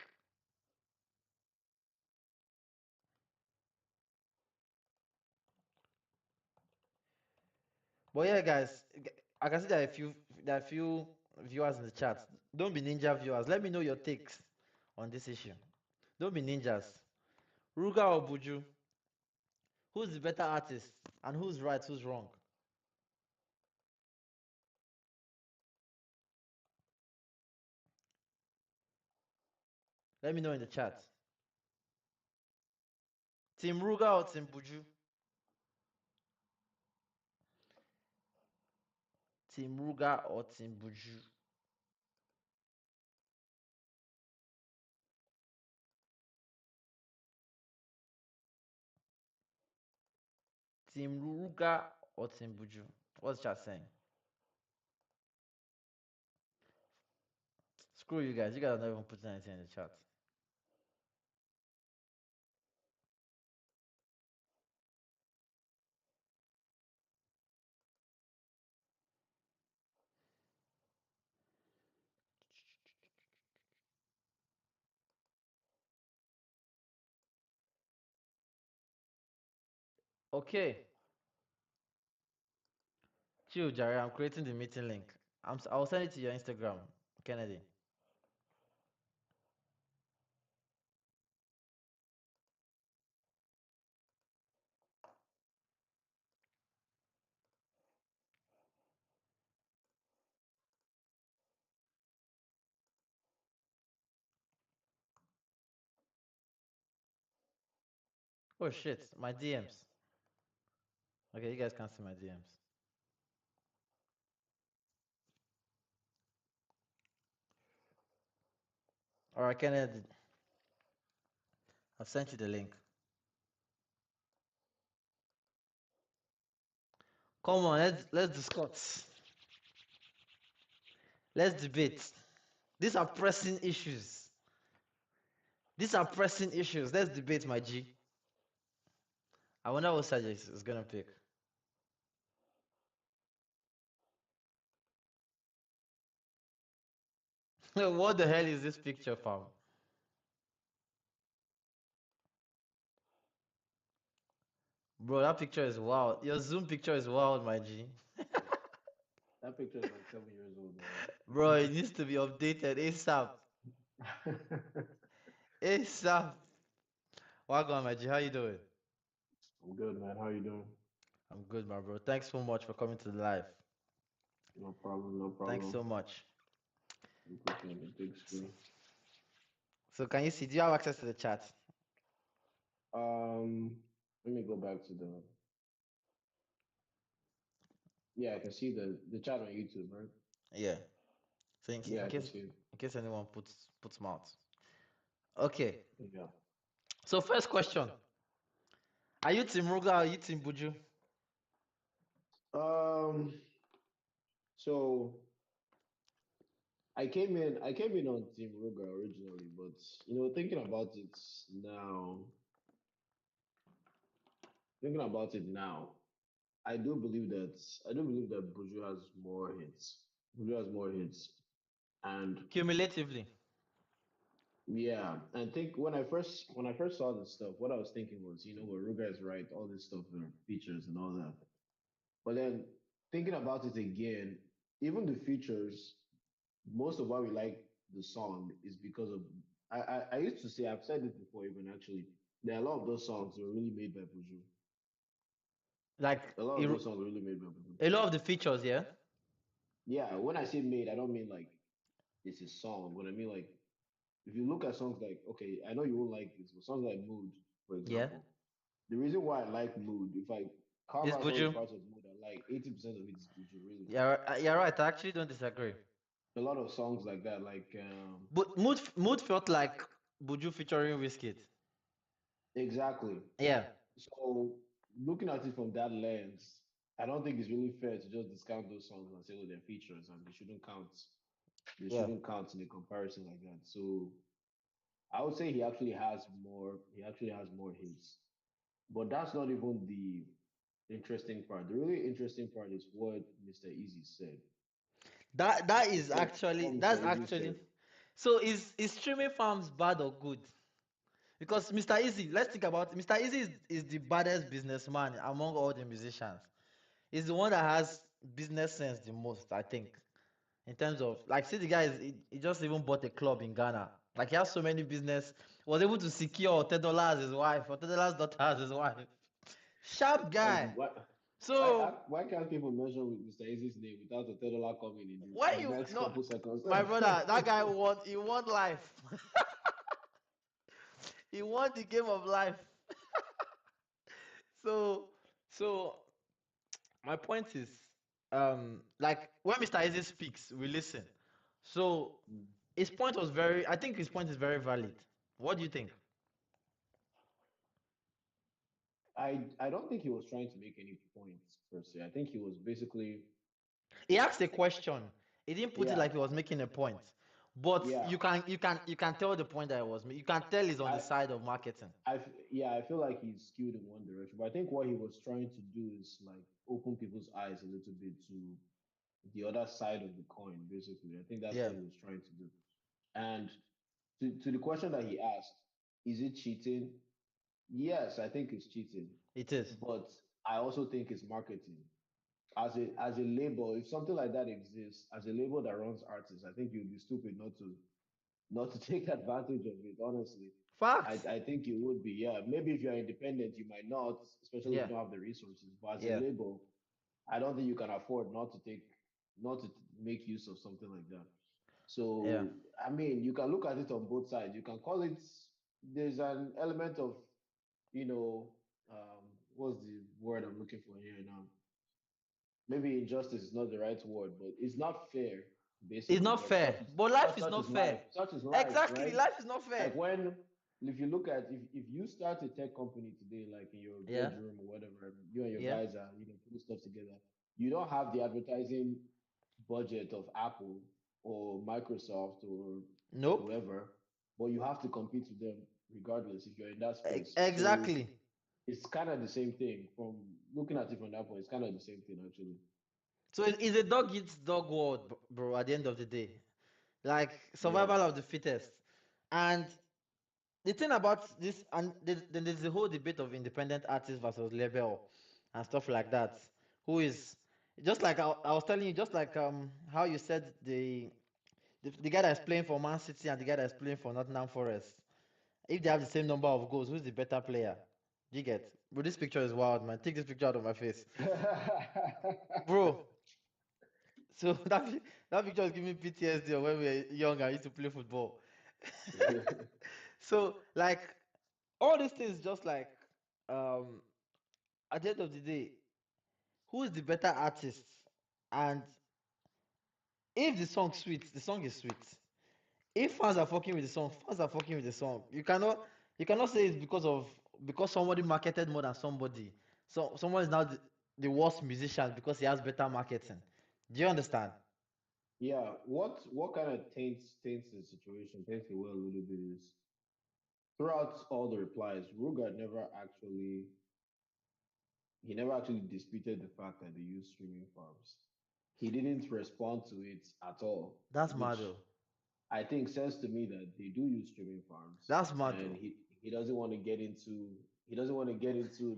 But yeah, guys, I can see there are a few viewers in the chat. Don't be ninja viewers. Let me know your takes on this issue. Don't be ninjas. Ruga or Buju? Who's the better artist? And who's right, who's wrong? Let me know in the chat. Team Ruga or Team Buju? Team Ruga or Team Buju? Team Ruga or Team Buju? What's chat saying? Screw you guys. You guys are not even putting anything in the chat. Okay. Chill, Jerry. I'm creating the meeting link. I'll send it to your Instagram, Kennedy. Oh shit, my DMs. Okay, you guys can see my DMs. All right, Kennedy. I've sent you the link. Come on, let's discuss. Let's debate. These are pressing issues. These are pressing issues. Let's debate, my G. I wonder what Sajid is gonna pick. What the hell is this picture, fam? Bro, that picture is wild. Your Zoom picture is wild, my G. That picture is like 7 years old, man. Bro, it needs to be updated ASAP. ASAP. Welcome, my G. How you doing? I'm good, man. How you doing? I'm good, my bro. Thanks so much for coming to the live. No problem, no Thanks problem. so much. I'm putting on the big S- screen. So, can you see? Do you have access to the chat? Um, Let me go back to the. Yeah, I can see the chat on YouTube, right? Yeah. So, Yeah, I can see it. in case anyone puts mouth. Okay. Yeah. So, first question: are you Team Ruga or are you Team Buju? Um. So I came in on Team Ruger originally, but thinking about it now, thinking about it now, I do believe that Buju has more hits. Buju has more hits, and Cumulatively. yeah, I think when I first saw this stuff, what I was thinking was, what Ruger is right, all this stuff, features and all that. But then thinking about it again, even the features, most of why we like the song is because of. I used to say, I've said this before, even actually, there are a lot of those songs were really made by Buju. Like, A lot of a, those songs were really made by Buju. a lot of the features, yeah? Yeah, when I say made, I don't mean like it's a song. But I mean like if you look at songs like, okay, I know you won't like this, but songs like Mood, for Yeah. example. The reason why I like Mood, if I carve It's out all the Buju. parts of Mood I like, 80% of it is Buju, really. Yeah, you're right. I actually don't disagree. A lot of songs like that, like But Mood felt like Buju featuring Wizkid. exactly. Yeah, So looking at it from that lens, I don't think it's really fair to just discount those songs and say, oh, they're features and they shouldn't count. They yeah. shouldn't count in a comparison like that. So I would say he actually has more. He actually has more hits. But that's not even the interesting part. The really interesting part is what Mr. Easy said. That is What actually Mr. that's Easy actually. said. So is streaming farms bad or good? Because Mr. Easy, let's think about it. Mr. Easy is the baddest businessman among all the musicians. He's the one that has business sense the most, I think. In terms of like, see the guy he just even bought a club in Ghana. Like he has so many business, was able to secure $10 as his wife, or $10 daughter as his wife. Sharp Like guy. what? So Why can't people mention with Mr. Easy's name without a $10 coming why in the you next no, couple seconds? my brother, that guy won. He won life. He won the game of life. So, so my point is, like when Mr. Easy speaks, we listen. So his point was very. I think his point is very valid. What do you think? I don't think he was trying to make any points per se. I think he was basically He asked a question. He didn't put it yeah like he was making a point, but yeah. you can tell the point that it was. You can tell he's on the I side of marketing. yeah, I feel like he's skewed in one direction, but I think what he was trying to do is like open people's eyes a little bit to the other side of the coin, basically. I think that's Yeah, what he was trying to do. And to the question that he asked, is it cheating? Yes, I think it's cheating, it is. but I also think it's marketing. As a label, if something like that exists, as a label that runs artists, I think you'd be stupid not to take advantage of it, honestly. I, Facts. I think it would be, yeah. Maybe if you're independent, you might not, especially if Yeah, you don't have the resources. But as a yeah, label, I don't think you can afford not to make use of something like that. yeah. So, I mean, you can look at it on both sides. You can call it, there's an element of, you know, um, what's the word I'm looking for here now? Maybe injustice is not the right word, but it's not fair, It's basically, not because fair, but life is such not is fair. life. Such is life, Exactly, right? life is not fair. Like when if you look at if you start a tech company today, like in your Yeah, bedroom or whatever, you and your yeah. guys are, putting stuff together, you don't have the advertising budget of Apple or Microsoft or Nope. whoever, but you have to compete with them regardless if you're in that space. So Exactly. it's kind of the same thing from looking at it from that point. It's kind of the same thing actually. So it's a dog eats dog world, bro. At the end of the day, like Yeah. survival of the fittest. And the thing about this, and then there's the whole debate of independent artist versus label and stuff like that. Who is just like I was telling you, just like how you said the guy that's playing for Man City and the guy that's playing for Nottingham Forest. if they have the same number of goals, who's the better player? You get? Bro, this picture is wild, man. Take this picture out of my face. Bro, so that picture is giving me PTSD of when we were young and used to play football. So, like, all these things just like um at the end of the day, who is the better artist? And if the song sweet, the song is sweet. If fans are fucking with the song, fans are fucking with the song. You cannot say it's because somebody marketed more than somebody. So someone is now the worst musician because he has better marketing. Do you understand? Yeah, what kind of taints the situation, taints the well a little bit is throughout all the replies, Ruger never actually disputed the fact that they use streaming farms. He didn't respond to it at all, That's mad which though. I think says to me that they do use streaming farms, That's mad and though. he doesn't want to get into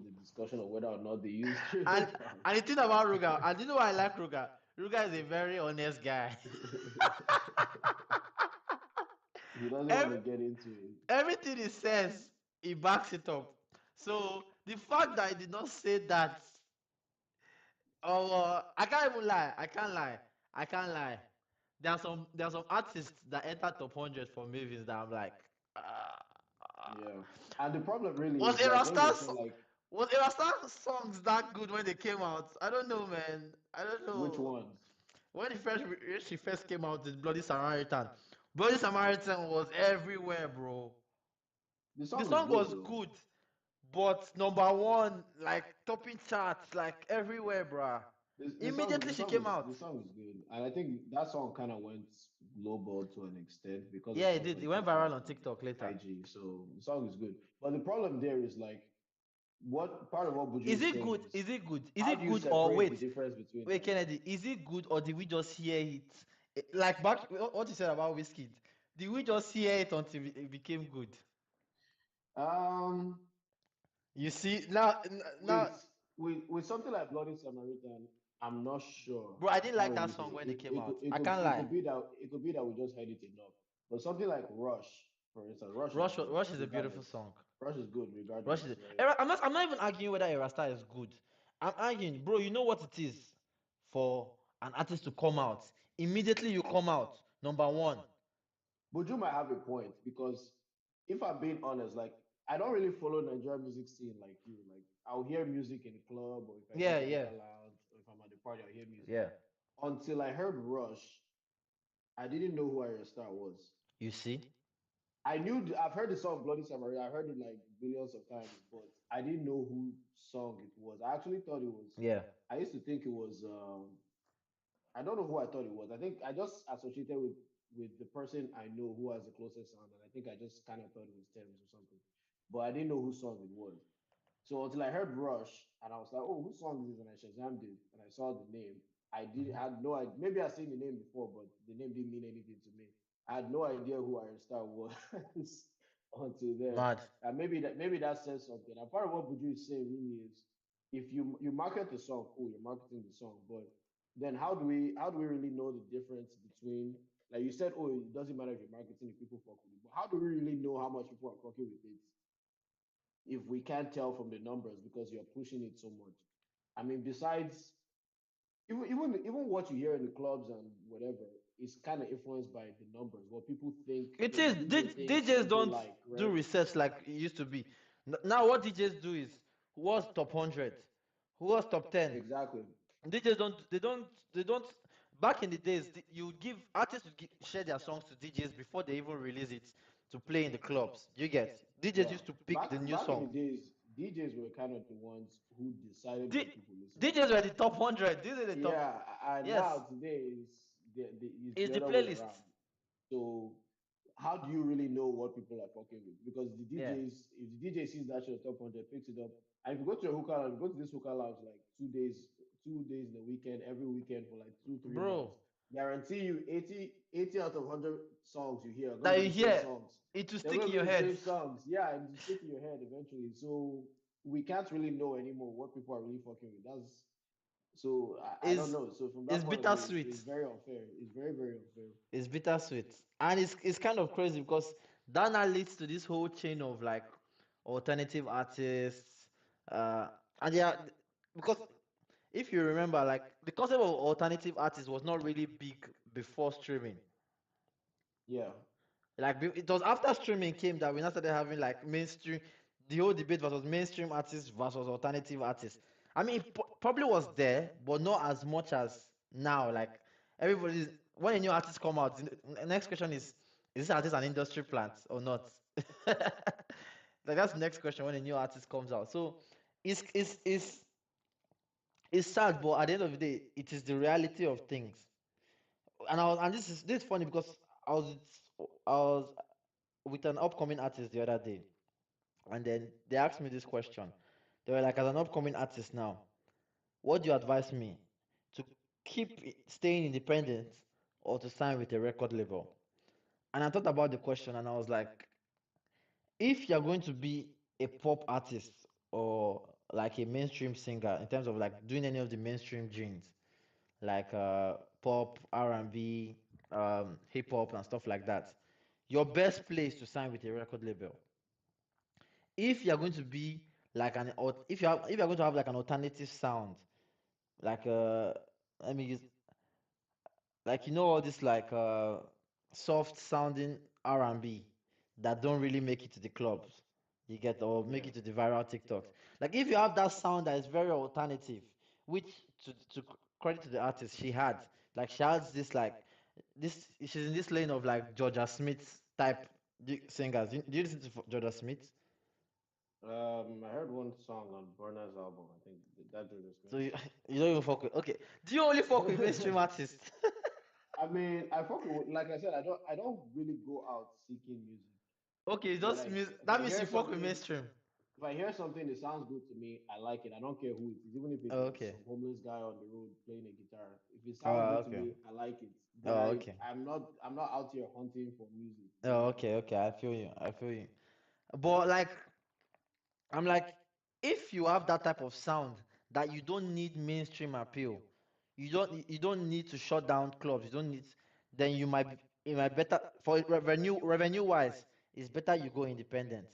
the discussion of whether or not they use And streaming and the farms. thing about Ruga, and you know why I like Ruga? Ruga is a very honest guy. He doesn't want Every, to get into it. everything he says, he backs it up. So the fact that he did not say that, oh, I can't even lie. I can't lie. I can't lie. There are some artists that enter top 100 for Mavens that I'm like, uh, Yeah, and the problem really was is like when you're Erasta's saying like was Erasta's songs that good when they came out? I don't know, man. I don't which know. ones. When she first came out with Bloody Samaritan, Bloody Samaritan was everywhere, bro. The The song is song good was though. good, but number one, like topping charts, like everywhere, bruh. Immediately she came out. The song is good, and I think that song kind of went lowball to an extent because of Yeah, it stuff did. It like went TikTok viral on and TikTok later. IG. So the song is good, but the problem there is like what part of what Buju Is is it saying good? is Is it good? Is how it do you good or separate the wait? difference between Wait, Kennedy, is it good or did we just hear it? Like back what you said about whiskey. Did we just hear it until it became good? um You see now, with something like Bloody Samaritan, I'm not sure. bro, I I didn't can't like that really say. song when it came out. I can't It lie. could be that we just heard it enough. But something like Rush, for instance, Rush is good Rush is a beautiful regardless. song. Rush is good Rush is. regardless, right? I'm not even arguing whether Erasta is good. I'm arguing, bro. You know what it is for an artist to come out immediately. You come out number one. Buju might have a point because if I'm being honest, like I don't really follow Nigerian music scene like you. Like I'll hear music in the club or if I go Yeah, to a yeah, hookah lounge or if I'm at the party, I'll hear music. yeah. Until I heard Rush, I didn't know who Arya Star was. You see? I've heard the song Bloody Samaritan. I heard it like billions of times, but I didn't know who song it was. I actually thought it was. Yeah. I used to think it was. I don't know who I thought it was. I think I just associated with the person I know who has the closest sound, and I think I just kind of thought it was Thames or something, but I didn't know whose song it was. So until I heard Rush, and I was like, "Oh, whose song is this?" And I Shazammed it, and I saw the name. Mhm. Had no idea. Maybe I've seen the name before, but the name didn't mean anything to me. I had no idea who Iron Star was until then. Mad. And maybe that says something. And part of what Buju is saying really is, if you market the song, cool, you're marketing the song, but then how do we really know the difference between like you said, oh, it doesn't matter if you're marketing if people fuck with it, but how do we really know how much people are fucking with it if we can't tell from the numbers because you're pushing it so much? I mean, besides even what you hear in the clubs and whatever is kind of influenced by the numbers, what people think, It what the is. DJ thinks DJs people don't like, do right? research like it used to be. Now what DJs do is who was top 100, who was top 10. Exactly. DJs don't. Back in the days, you would give artists would share their songs to DJs before they even release it to play in the clubs. You get? DJs Yeah. used to pick the new Back in song. the days, DJs were kind of the ones who decided D- what people listen to. DJs were the top 100. These are the top. Yeah, and now Yes, today is is it's the the other way playlist. around. So how do you really know what people are fucking with? Because Yeah, if the DJ sees that shit top 100, picks it up, and if you go to a hookah lounge, go to this hookah lounge like 2 days in the weekend, every weekend for like 2 3 months, bro. guarantee you 80 out of 100 songs you hear are going to That be you the same hear, songs. it will They're stick going in to your be the head. same songs. Yeah, and to stick in your head eventually. So we can't really know anymore what people are really fucking with. That's so I don't Is know. So from is that point of view, bittersweet. it's very unfair. It's very, very unfair. It's bittersweet, and it's kind of crazy because That now leads to this whole chain of like alternative artists, uh, and yeah, because if you remember, like the concept of alternative artists was not really big before streaming. Yeah. Like it was after streaming came that we now started having like mainstream, the whole debate versus mainstream artists versus alternative artists. I mean, it probably was there, but not as much as now. Like everybody, when a new artist come out, the next question is this artist an industry plant or not? Like that's the next question when a new artist comes out. So it's it's it's it's sad, but at the end of the day, it is the reality of things. And this is funny because I was with an upcoming artist the other day, and then they asked me this question. They were like, as an upcoming artist now, what do you advise me to keep staying independent or to sign with a record label? And I thought about the question, and I was like, if you're going to be a pop artist or like a mainstream singer in terms of like doing any of the mainstream genes, like pop, R&B, hip hop, and stuff like that, your best place to sign with a record label. If you're going to be like if you're going to have like an alternative sound, like let me use like all this like soft sounding R&B that don't really make it to the clubs. You get or make Yeah. it to the viral TikToks. Like if you have that sound that is very alternative, which to credit to the artist she had, like she has this like this she's in this lane of like Georgia Smith type singers. Do you listen to Georgia Smith? I heard one song on Burna's album. I think that Jordan So Smith. you don't even fuck with okay. Do you only fuck with mainstream artists? I mean, I fuck with, like I said, I don't really go out seeking music. Okay, it's When just I music. if That I means hear you fuck with something, mainstream. if I hear something that sounds good to me, I like it. I don't care who it is, even if it Oh, is okay. some homeless guy on the road playing a guitar. If it sounds Oh, good to okay. me, I like it. But Oh, I okay. I'm not out here hunting for music, Oh, basically. okay, okay. I feel you. I feel you. But like, I'm like, if you have that type of sound that you don't need mainstream appeal, you don't need to shut down clubs. You don't need, then you might be, it might better for revenue wise. It's better you go independent.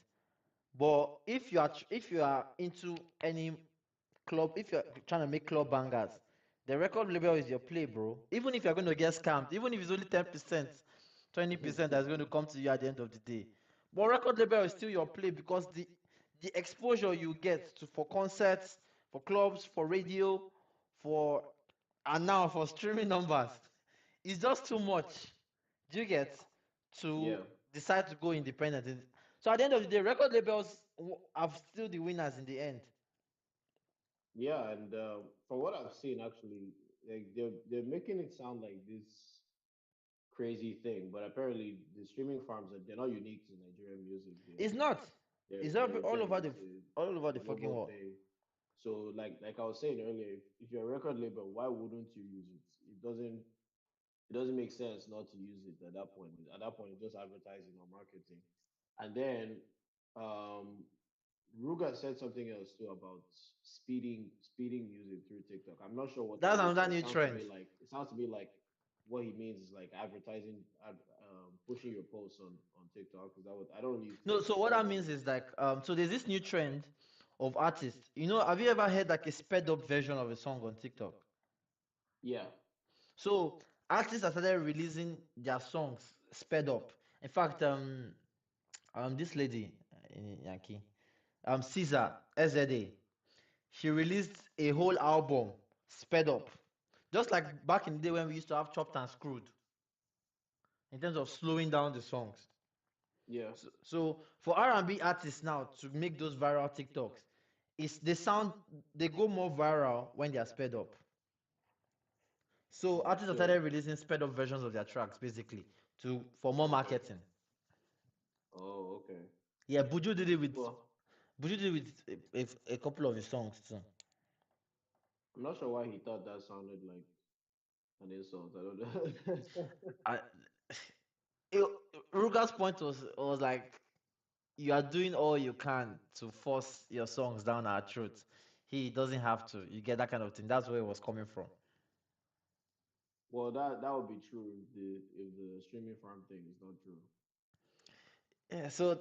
But if you are into any club, if you're trying to make club bangers, the record label is your play, bro. Even if you're going to get scammed, even if it's only 10%, 20% that's going to come to you at the end of the day. But record label is still your play because the exposure you get to for concerts, for clubs, for radio, for and now for streaming numbers is just too much. Do you get to Yeah. decide to go independent? So at the end of the day, record labels are still the winners in the end. Yeah, and from what I've seen, actually, like they're making it sound like this crazy thing, but apparently the streaming farms they're not unique to Nigerian music. It's They're not. they're It's they're the reaching. It's all over a the fucking global world. thing. So like I was saying earlier, if you're a record label, why wouldn't you use it? It doesn't make sense not to use it at that point. At that point, it's just advertising or marketing. And then um Ruga said something else too about speeding music through TikTok. I'm not sure what that That's is, but another it new sounds to trend. me like what he means is like advertising, pushing your posts on TikTok. Because I don't really use No, so TikTok. what What does that that means mean? is like so there's this new trend of artists. Have you ever heard like a sped up version of a song on TikTok? Yeah, So artists have started releasing their songs sped up. In fact, this lady in Yankee, Caesar SZA, she released a whole album sped up, just like back in the day when we used to have chopped and screwed in terms of slowing down the songs. yeah. So for R&B artists now to make those viral TikToks, they go more viral when they are sped up. So artists have So, started releasing sped up versions of their tracks basically to for more marketing. oh, okay. Yeah, Well, Buju did it with a couple of his songs too. I'm not sure why he thought that sounded like an insult. I don't know. I, it, Ruger's point was like you are doing all you can to force your songs down our throats. He doesn't have to. You get that kind of thing. That's where it was coming from. Well, that would be true if the streaming farm thing is not true. Yeah, so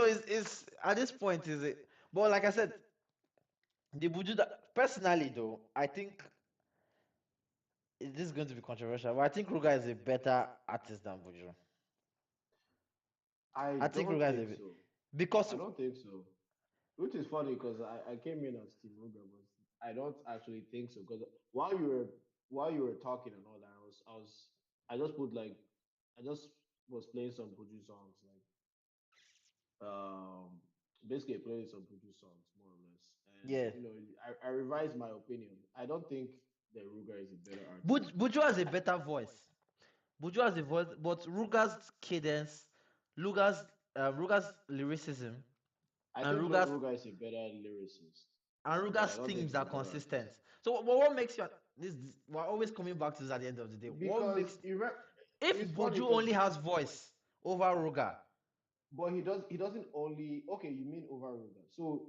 it's at this point is it? But like I said, the Buju personally though, I think this is going to be controversial, but I think Ruga is a better artist than Buju. I I think don't Ruga is think so. because I don't think so. Which is funny because I came in as Team Ruger, but I don't actually think so. Because while you were talking and all that, I just put like I just was playing some Buju songs, like basically playing some Buju songs more or less. And yeah, I revised my opinion. I don't think that Ruger is a better artist. Buju has a better voice. Buju has a voice, but Ruga's cadence, Ruga's lyricism, I and think Ruga's Ruger is a better lyricist, and but I Ruga's don't think themes he's are a better artist. consistent. So what makes you we're always coming back to this at the end of the day. What Because makes if it's funny Buju because only has voice over Ruga? but he doesn't only okay, you mean over Ruger. So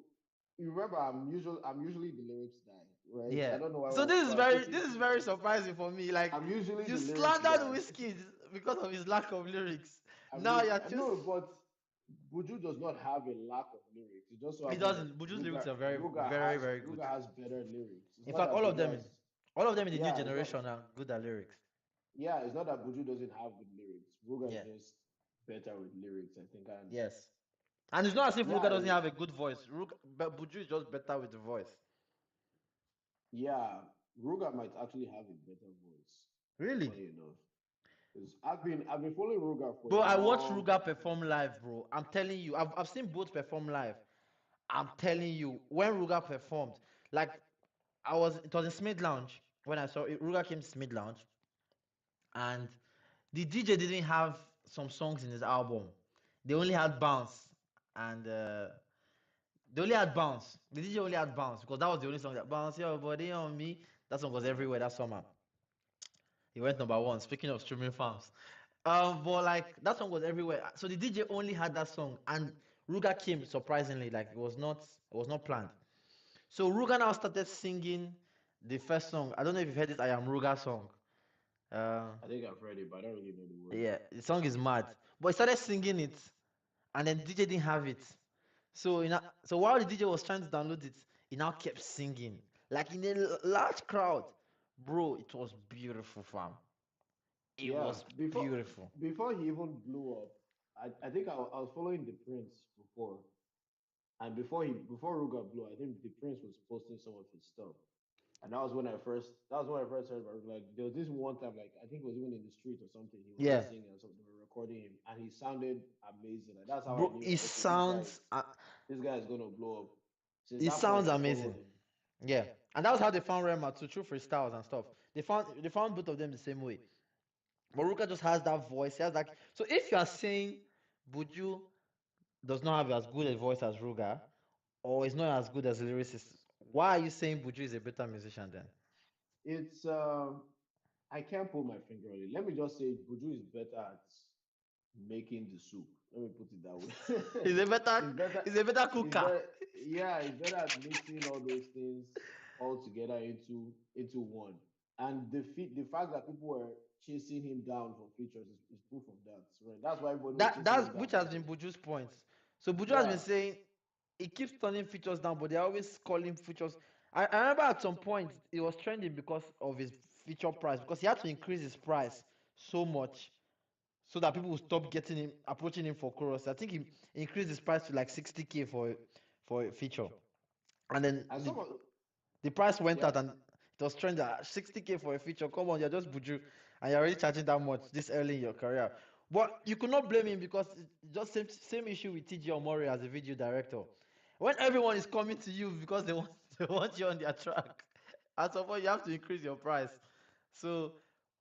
you remember I'm usually the lyrics guy, right? I Yeah. don't know why So we're switching. this is very surprising for me. Like I'm usually you the lyrics slandered guy. Whiskey because of his lack of lyrics. I'm Now usually you're just no, but Buju does not have a lack of lyrics. It just so he happens that doesn't. Buju's lyrics are very, very good. Ruger has better lyrics. It's In not fact, that Buju has all of them in the new yeah, it's not generation are good at lyrics. yeah, it's not that Buju doesn't have good lyrics. Ruger is Yeah. just better with lyrics, I think. And Yes. And it's not as if Ruga yeah, doesn't have a good voice. But Buju is just better with the voice. yeah, Ruger might actually have a better voice. Really? Funny enough, because I've been following Ruger for a Bro, I watched long Ruga time. perform live, bro. I'm telling you, I've seen both perform live. I'm telling you, when Ruga performed, like it was in Smith Lounge when I saw it. Ruga came to Smith Lounge, and the DJ didn't have some songs in his album. They only had Bounce, and they only had Bounce. The DJ only had Bounce because that was the only song that Bounce Your Body on Me. That song was everywhere that summer. He went number one. Speaking of streaming farms, but like that song was everywhere. So the DJ only had that song, and Ruga came surprisingly. Like it was not planned. So Ruga now started singing the first song. I don't know if you've heard this I Am Ruga song. Uh, I think I've read it, but I don't really know the words. yeah, the song is mad. But he started singing it, and then the DJ didn't have it. So while the DJ was trying to download it, he now kept singing like in a large crowd. Bro, it was beautiful, fam. It Yeah, was beautiful. before he even blew up, I think I was following the Prince before, and before Ruger blew, I think the Prince was posting some of his stuff. And that was when I first heard about it. Like there was this one time, like I think it was even in the street or something. He was Yeah, just singing or something. They were recording him, and he sounded amazing. Like that's how I bro, knew that okay, this guy is gonna blow up. Since it that point, sounds I followed amazing. him. Yeah, and that was how they found Rema too, through freestyles and stuff. They found both of them the same way. But Ruka just has that voice. He has that. So if you are saying Buju does not have as good a voice as Ruga, or is not as good as a lyricist, why are you saying Buju is a better musician then? It's I can't put my finger on it. Let me just say, Buju is better at making the soup. Let me put it that way. He's a better It's better. he's a better It's cooker. better. Yeah, it's better at mixing all those things all together into one. And the fact that people were chasing him down for features is proof of that. Right? That's why everybody was chasing That's him down which for has been features. Buju's point. So Buju has been Yeah, saying he keeps turning features down, but they're always calling features. I remember at some point it was trending because of his feature price because he had to increase his price so much so that people will stop getting him approaching him for chorus. I think he increased his price to like 60K for a feature, and then and some of the price went yeah. out and it was trending at 60K for a feature. Come on, you're just Buju and you're already charging that much this early in your career. But you could not blame him because it's just same issue with TG Omori as a video director. When everyone is coming to you because they want they want you on their track, at some point you have to increase your price. So,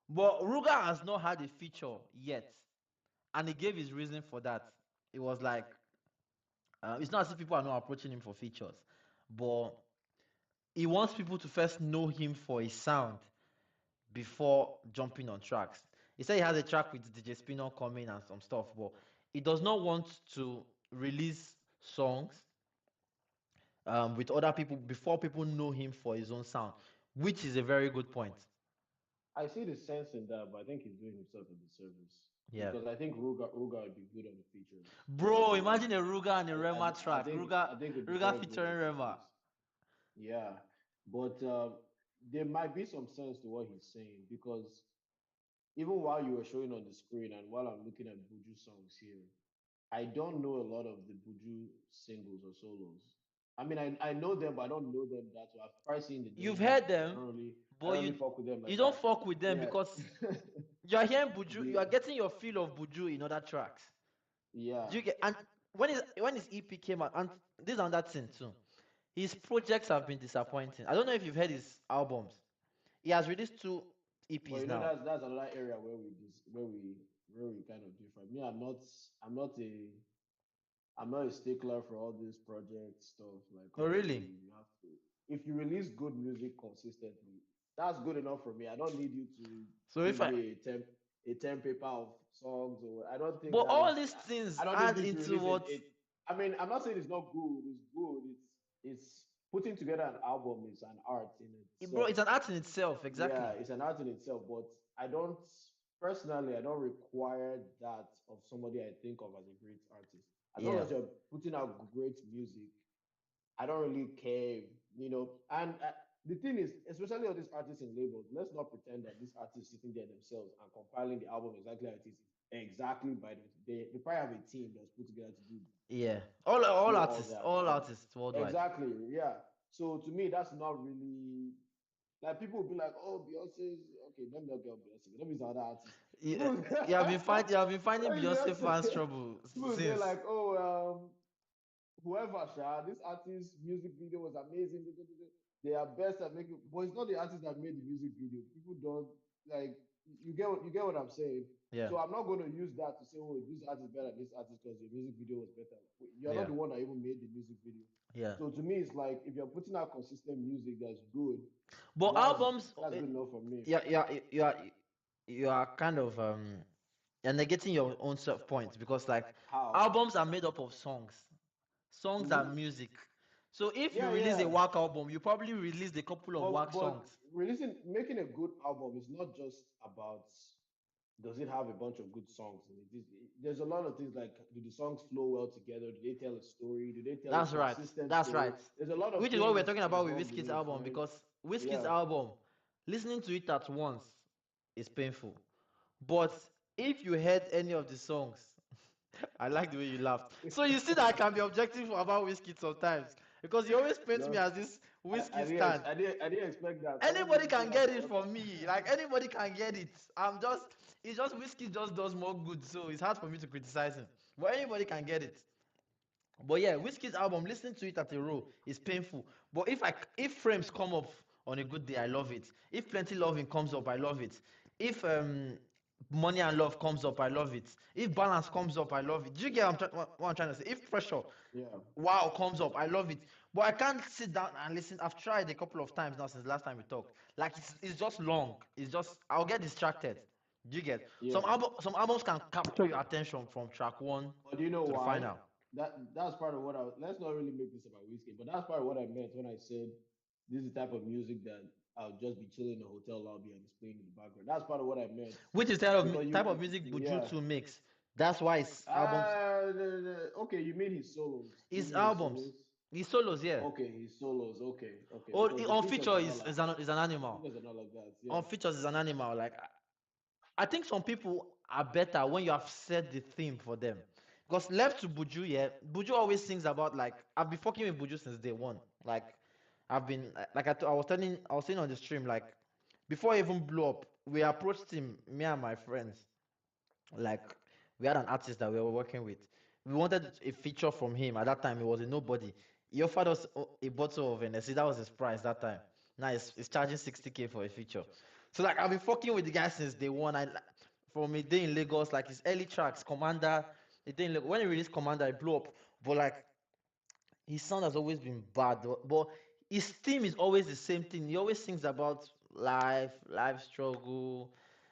but Ruga has not had a feature yet, and he gave his reason for that. It was like it's not as if people are not approaching him for features, but he wants people to first know him for his sound before jumping on tracks. He said he has a track with DJ Spinner coming and some stuff, but he does not want to release songs with other people before people know him for his own sound, which is a very good point. I see the sense in that, but I think he's doing himself a disservice. Yeah. because I think Ruga would be good on the features. I Bro, think imagine a Ruger and a Rema track. I Ruger think it'd be Ruger very good on featuring Rema. features. Yeah, but there might be some sense to what he's saying because even while you were showing on the screen and while I'm looking at Buju songs here, I don't know a lot of the Buju singles or solos. I mean, I know them, but I don't know them that well. I've probably seen the You've names, heard but them, I but don't really fuck with them you like don't that. fuck with them Yeah, because you are hearing Buju, you are the getting your feel of Buju in other tracks. Do yeah. you get? And when his EP came out, and this is another thing too. His projects have been disappointing. I don't know if you've heard his albums. He has released two But EPs you know now. that's another area where where we kind of differ. Me, I'm not a stickler for all this project stuff. Like Oh, obviously really? you have to if you release good music consistently, that's good enough for me. I don't need you to So give if I, me a temp paper of songs or I don't think but that all is these things I don't need add you to into release it. what, I mean, I'm not saying it's not good, it's good. It's putting together an album is an art in bro. itself. It's an art in itself, Yeah, exactly. it's an art in itself, but I don't personally I don't require that of somebody I think of as a great artist. As long Yeah, as you're putting out great music, I don't really care, And the thing is, especially all these artists and labels, let's not pretend that these artists sitting there themselves and compiling the album exactly how it is, exactly by them. They probably have a team that's put together to yeah. All do all artists, that, all right? artists worldwide. Exactly, yeah. So to me, that's not really like people will be like, oh, Beyonce's okay. Let me not get on Beyonce. Let me use another artist. Yeah, People, you have been finding Beyonce fans Beyonce. trouble People will say since. like, oh, whoever, this artist's music video was amazing. They are best at making, but it's not the artist that made the music video. People don't like you get what I'm saying. Yeah, So I'm not going to use that to say, oh, this artist better than this artist because your music video was better. You're not yeah, the one that even made the music video. yeah. So to me, it's like if you're putting out consistent music that's good, But albums, that's good enough for me. yeah, yeah, you are kind of you're negating your own self points because like How? albums are made up of songs. Songs are Mm-hmm. music. So if you Yeah, release a yeah. whack album, you probably released a couple of whack But songs. making a good album is not just about does it have a bunch of good songs in it. There's a lot of things like do the songs flow well together? Do they tell a story? Do they tell a That's right. consistent That's story? right. There's a lot of Which is what we're things talking about with involved Wizkid's in it, album right? because Wizkid's Yeah. album, listening to it at once is painful. But if you heard any of the songs, I like the way you laughed. So you see that I can be objective about Wizkid sometimes because you always paint me No, as this Wizkid stan. I didn't expect that. I wasn't Anybody even saying can that get it for from me. Like anybody can get it. It's just Whiskey just does more good, so it's hard for me to criticize him. But anybody can get it. But yeah, Whiskey's album, listening to it at a row is painful. But if frames come up on a good day, I love it. If plenty loving comes up, I love it. If money and love comes up, I love it. If balance comes up, I love it. Do you get what I'm trying to say? If pressure, yeah. wow, comes up, I love it. But I can't sit down and listen. I've tried a couple of times now since last time we talked. Like it's just long. It's just I'll get distracted. Do you get Yeah. some albums can capture your attention from track one But do you know to the why? final. That's part of what let's not really make this about whiskey, but that's part of what I meant when I said this is the type of music that I'll just be chilling in a hotel lobby and it's playing in the background. That's part of what I meant. Which is Because type of music Buju yeah. 2 makes. That's why his albums, Okay, you mean his solos. You his mean his albums, solos? his solos, yeah. Okay, his solos. Okay, okay. Or Because the on features feature are not like is an the animal. features are not like that. On Yeah. features is an animal. Like I think some people are better when you have set the theme for them. Because left to Buju, yeah, Buju always sings about like I've been fucking with Buju since day one. Like I've been like I was saying on the stream like before I even blew up, we approached him, me and my friends. Like we had an artist that we were working with. We wanted a feature from him. At that time, he was a nobody. He offered us a bottle of NSC. That was his price that time. Now he's charging 60K for a feature. So like I've been fucking with the guy since day one. From a day in Lagos, like his early tracks, Commander. A day in Lagos. When he released Commander, it blew up. But like his sound has always been bad, but his theme is always the same thing. He always sings about life struggle,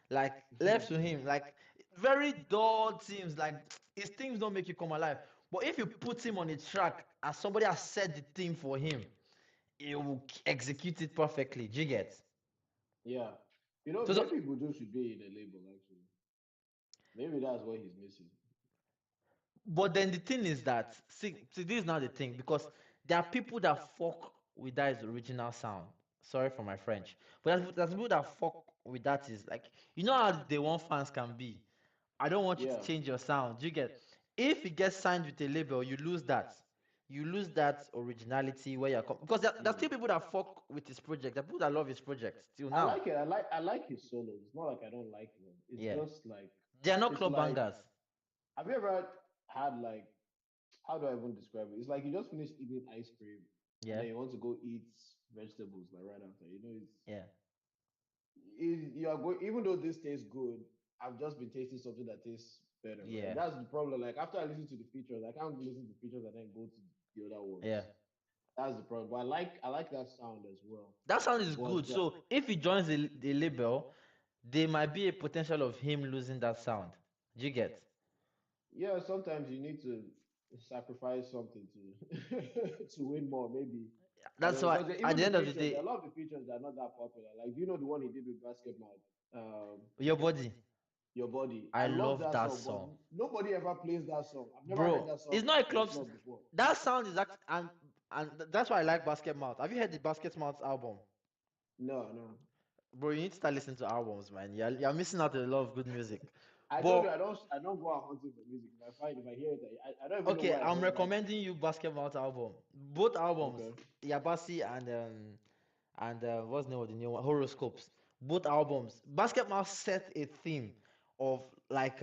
like left to him, like very dull themes. Like his themes don't make you come alive. But if you put him on a track and somebody has set the theme for him, he will execute it perfectly. Do you get? Yeah. So, Maybe Buju should be in a label actually. Maybe that's what he's missing. But then the thing is that, see, this is not the thing, because there are people that fuck with that is original sound. Sorry for my French, but there's people that fuck with that is like, you know how they want fans can be. I don't want you to Yeah. change your sound. You get, if you get signed with a label, you lose that. You lose that originality where you're because there's still Mm. people that fuck with his project. There are people that love his project till I now. like it. I like his solos. It's not like I don't like them. It's Yeah, just like they are not it's club like bangers. have you ever had like how do I even describe it? It's like you just finished eating ice cream and Yeah, then you want to go eat vegetables like right after. yeah, You are going even though this tastes good, I've just been tasting something that tastes better, right? yeah, That's the problem. Like after I listen to the features, I can't listen to the features and then go to the other yeah. ones. That's the problem. But I like that sound as well. That sound is good. But So if he joins the label, there might be a potential of him losing that sound. Do you get? yeah, sometimes you need to sacrifice something to to win more, maybe. I That's don't know why because at even the the end of the features, a day, lot of the features are not that popular. Like, do you know the one he did with Basketball? your body. Your Body. I I love love that that song, but song, nobody ever plays that song. I've never heard bro. that It's song not a in a club. club before. That sound is actually, and that's why I like Basket Mouth. Have you heard the Basket Mouth album? No, no. Bro, you need to start listening to albums, man. You're missing out on a lot of good music. I told you But I don't go out hunting for music. If I hear it, I don't even know okay, where I I'm heard that. recommending you Basket Mouth album. Both albums, Okay. Yabasi and what's the name of the new one? Horoscopes. Both albums. Basket Mouth set a theme of like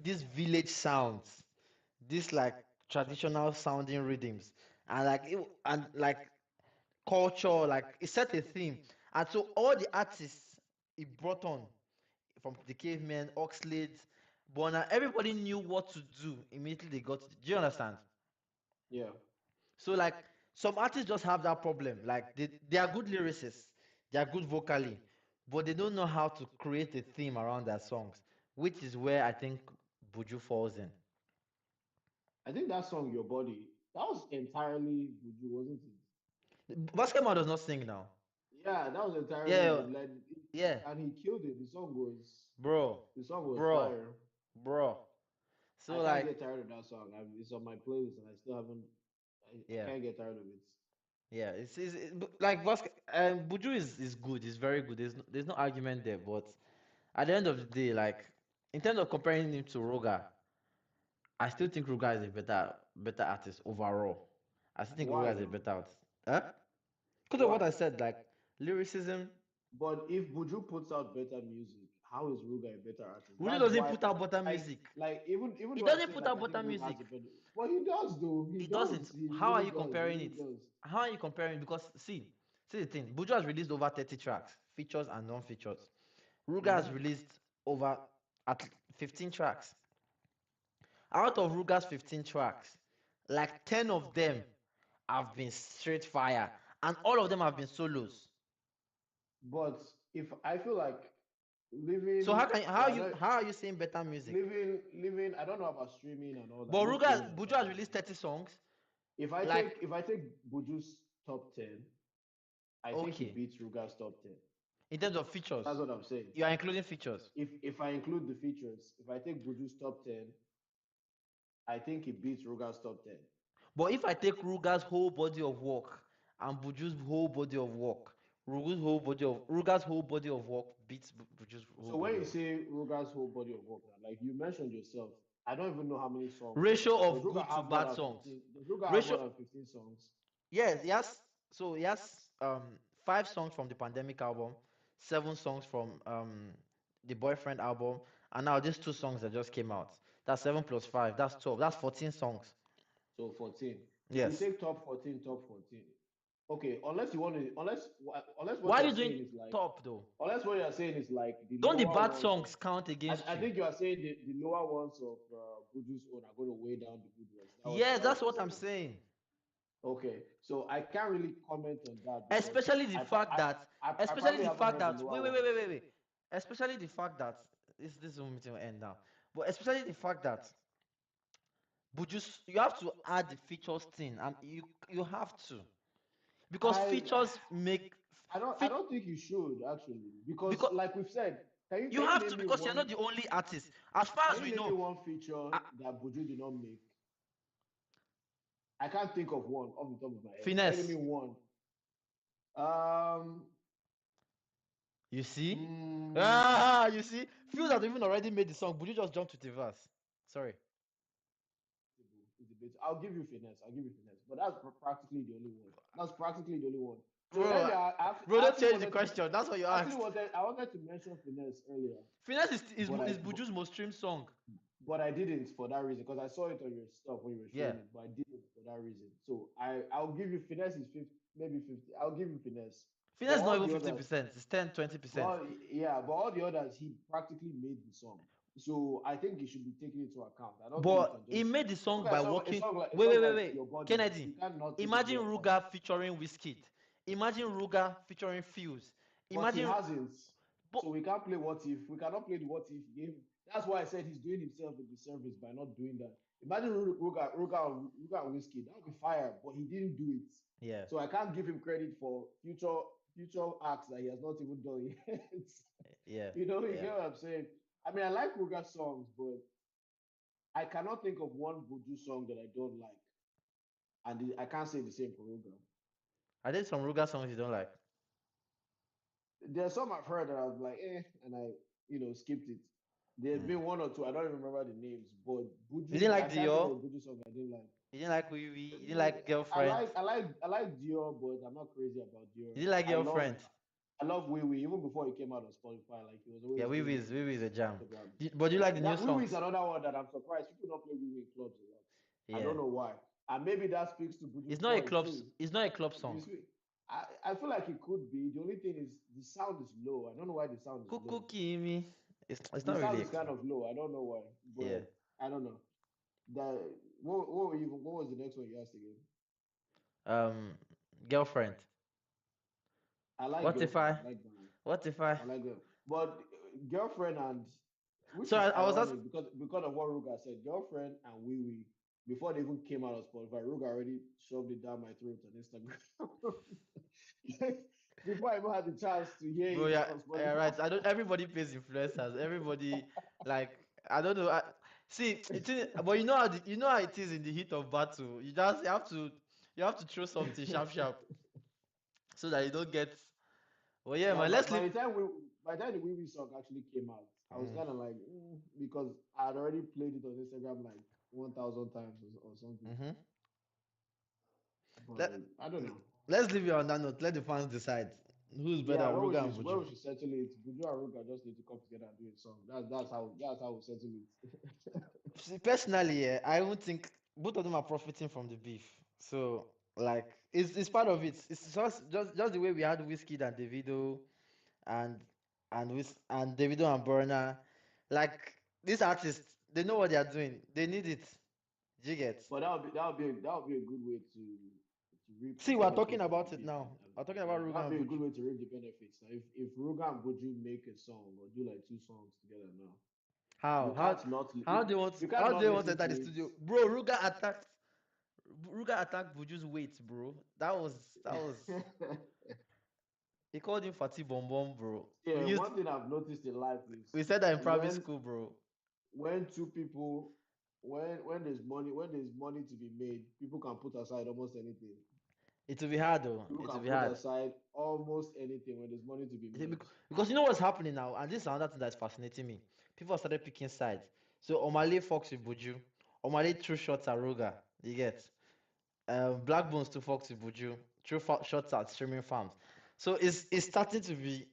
these village sounds, this like traditional sounding rhythms, and and like culture, like it set a theme. And so all the artists it brought on, from the cavemen, Oxlade, Bonner, everybody knew what to do immediately they got to. Do you understand? Yeah. So like some artists just have that problem. Like they are good lyricists, they are good vocally, but they don't know how to create a theme around their songs, which is where I think Buju falls in. I think that song Your Body, that was entirely Buju, wasn't it? Basketball does not sing now. Yeah, that was entirely Yeah, Buju. Like, yeah, and he killed it. bro, The song was bro, fire. bro. So I can't like, get tired of that song. It's on my playlist and I still haven't I yeah, can't get tired of it. yeah. Like Buju is good. It's very good. There's no argument there. But at the end of the day, like in terms of comparing him to Roga, I still think Ruga is a better artist overall. I still think Ruga Why is a though? better artist. Huh? Because of what I Why? said, like lyricism. But if Buju puts out better music, how is Ruga a better artist? Rudy That's doesn't why, put out better like, music. even He though I doesn't say put like out I think better Ruga has a music. better, but he does though. He He doesn't. does. He How are really you does. He comparing really it? does. How are you comparing? Because see the thing. Buju has released over 30 tracks, features and non-features. Ruga has Hmm. released over at 15 tracks. Out of Ruga's 15 tracks, like 10 of them have been straight fire, and all of them have been solos. But if I feel like So living, I know how are you saying better music? living. I don't know about streaming and all that. But I know streaming has Buju started has released happening. 30 songs. Like, If I take Buju's top 10, I think he okay, beats Ruga's top 10. in terms of That's features, what I'm saying. you are including features. If I include the features, if I take Buju's top 10, I think he beats Ruga's top 10. But if I take Ruga's whole body of work and Buju's whole body of work, Ruga's whole body of work beats Buju's whole So when body you of work. say Ruga's whole body of work now, like you mentioned yourself, I don't even know how many songs Ruga Ratio has. Does of Ruga good to have more bad than songs. 15? Does Ruga have more Ratio, than 15 songs? yes, yes. So he has 5 songs from the Pandemic album, 7 songs from the Boyfriend album, and now these 2 songs that just came out. That's 7 plus 5. That's 12. That's 14 songs. So 14. So if we Yes. take top 14. Okay, unless you want to, unless what Why are you're you doing saying is like, top though? unless what you're saying is like the Don't the lower bad ones of, songs count against I you? think you are saying the lower ones of Buju's own are going to weigh down the good ones. Yes, That that's what you're what I'm saying. saying. Okay, so I can't really comment on that because Especially the fact that, I probably haven't heard the lower ones. wait. Especially the fact that this meeting will end now. But especially the fact that you have to add the features thing, and you have to, because I features make I don't fit think you should actually because because like we've said, You can you have to name me because you're not one? the only artist. As far Can as you we name me know, one feature uh, that Buju did not make? I can't think of one off the top of my head. Can you name finesse. me one? Um, You see? mm, Ah, you see? Few that even already made the song, but you just jumped to the verse. Sorry. it's debatable. I'll give you finesse. I'll give you finesse. But that's practically the only one. That's practically the only one. So Bro, earlier, bro, I don't actually change the wanted to question. That's what you asked. I wanted to mention finesse earlier, Finesse is, but is Buju's most streamed song. I didn't for that reason because I saw it on your stuff when you were showing Yeah. it, but I didn't for that reason. So I'll give you finesse is 50, maybe 50. I'll give you finesse. But Finesse is not all even the others, 50%. It's 10, 20%. well, yeah, but all the others, he practically made the song. So I think it should be taken into account. I don't think you can But he just made the look song at by a working. song like Wait, wait, wait, your wait. body. You Kennedy, can't not take it imagine into account. Ruga featuring Wizkid. Imagine Ruga featuring Fuse. But he Imagine. hasn't. But So we can't play what if. We cannot play the what if game. That's why I said he's doing himself a disservice by not doing that. Imagine Ruga and Whiskey. That would be fire, but he didn't do it. yeah, So I can't give him credit for future acts that he has not even done yet. yeah, You yeah. get what I'm saying? I mean, I like Ruga songs, but I cannot think of one Buju song that I don't like. And I can't say the same for Ruga. Are there some Ruga songs you don't like? There's some I've heard that I was like, and I, skipped it. There's Mm. been one or two, I don't even remember the names, but You didn't Buju, like I can't think of a Dior? Buju song I didn't like. You didn't like Wee Wee? You didn't like I Girlfriend? like, I like, I like Dior, but I'm not crazy about You Dior. didn't like Girlfriend? I love Wee Wee, even before he came out on Spotify, like he was Yeah, always doing it Wee on Wee is a jam. Instagram. But you like the new That Wee Wee is songs? another one that I'm surprised people don't play Wee Wee in clubs a lot. I don't Yeah. know why, and maybe that speaks to Buju's It's not a point club. too. It's not a club You song. see, I feel like it could be. The only thing is the sound is low. I don't know why the sound is Kuku low. Kimi. It's The not really sound a is kind club. of low. I don't know why, Yeah. but I don't know. That what was the next one you asked again? Um, Girlfriend. I like What if girlfriend. I I? like that one. What if I? I like that. But girlfriend and which So is I was asking. ironic because of what Ruga said. Girlfriend and Wee Wee before they even came out of Spotify, Ruga already shoved it down my throat on Instagram. Before I even had the chance to hear Bro, it yeah, on yeah, Spotify. right. I don't. Everybody pays influencers. Everybody, like, I don't know. See, but you know how you know how it is in the heat of battle. You have to throw something sharp, sharp, so that you don't get. Well, yeah, Yeah, man. but Let's leave. by the time the Wee Wee song actually came out, I was Mm, kind of like, because I had already played it on Instagram like 1,000 times or something. mm-hmm. But Let I don't know. Let's leave it on that note. Let the fans decide who's Yeah, better, Ruga and where Buju. we should settle it, Buju and Ruka just need to come together and do a song. That's how we settle it. See, personally, yeah, I don't think both of them are profiting from the beef. So, like, it's part of it. It's just the way we had Whiskey and Davido and and Davido and Burna. Like these artists, they know what they are doing. They need it. Do you get? But that would be a good way to reap the See, we're talking benefits of the about it beef. now. We're I talking about think Ruga that would and be a good Buju. way to reap the benefits. Now, if Ruga and Buju make a song or do like two songs together now, How you how can't not how you can't how do not they want to listen enter the to it. studio, bro? Ruga attacked Buju's weight, bro. That was he called him Fatty Bom Bom, bro. Yeah, one thing I've noticed in life We is said that in private school, bro. when two people when there's money to be made, people can put aside almost anything. It will be hard though. People It will can be put hard. aside almost anything when there's money to be made. Because you know what's happening now, and this is another thing that's fascinating me. People have started picking sides. So Omale fucks with Buju. Omale threw shots at Ruga. You get. Black Bones to fuck with Buju. Threw shots at streaming farms. So it's starting to be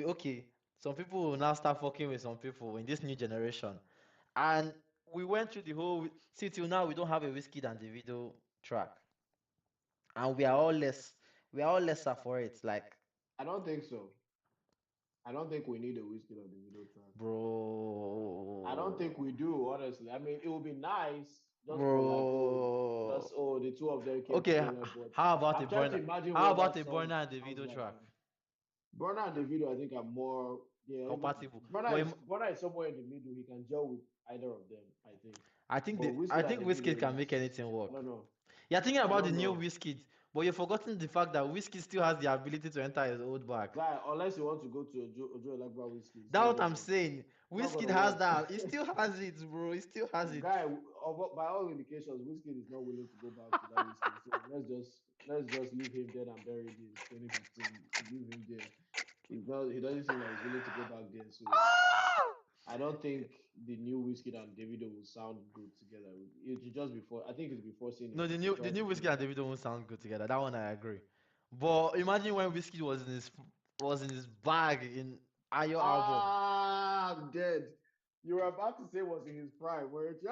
okay. Some people will now start fucking with some people in this new generation. And we went through the whole see till now we don't have a Whiskey and the video track. And we are all lesser for it. Like, I don't think so. I don't think we need a whiskey on the video track. I don't think we bro. do, honestly. I mean, it would be nice just for like, Bro. the two of them came Okay, together. But how about a I'm trying to burner? imagine How what about that a song burner and the sounds video like. track? Burner and Davido, I think, are more. Yeah, Compatible. But Burner is somewhere in the middle. He can gel with either of them, I think. I think But I Whiskey and think Wizkid Davido can make is, anything I don't work. know. You're thinking I about the don't new know. Wizkid, But you're forgetting the fact that whiskey still has the ability to enter his old bag. Guy, unless you want to go to Ojo Elagba whiskey, it's That's not what I'm working. saying. It's not Whiskey gonna has work. that. He still has it, bro. He still has it. Guy, by all indications, whiskey is not willing to go back to that whiskey. So let's just leave him dead and buried in 2015. Leave him there. He doesn't seem like he's willing to go back there. So I don't think the new whiskey and Davido will sound good together. It should just before. I think it's before seeing No, his the surprise new whiskey video. and David won't sound good together. That one I agree. But imagine when whiskey was in his bag in Ayo album. I'm dead. You were about to say was in his prime, weren't you?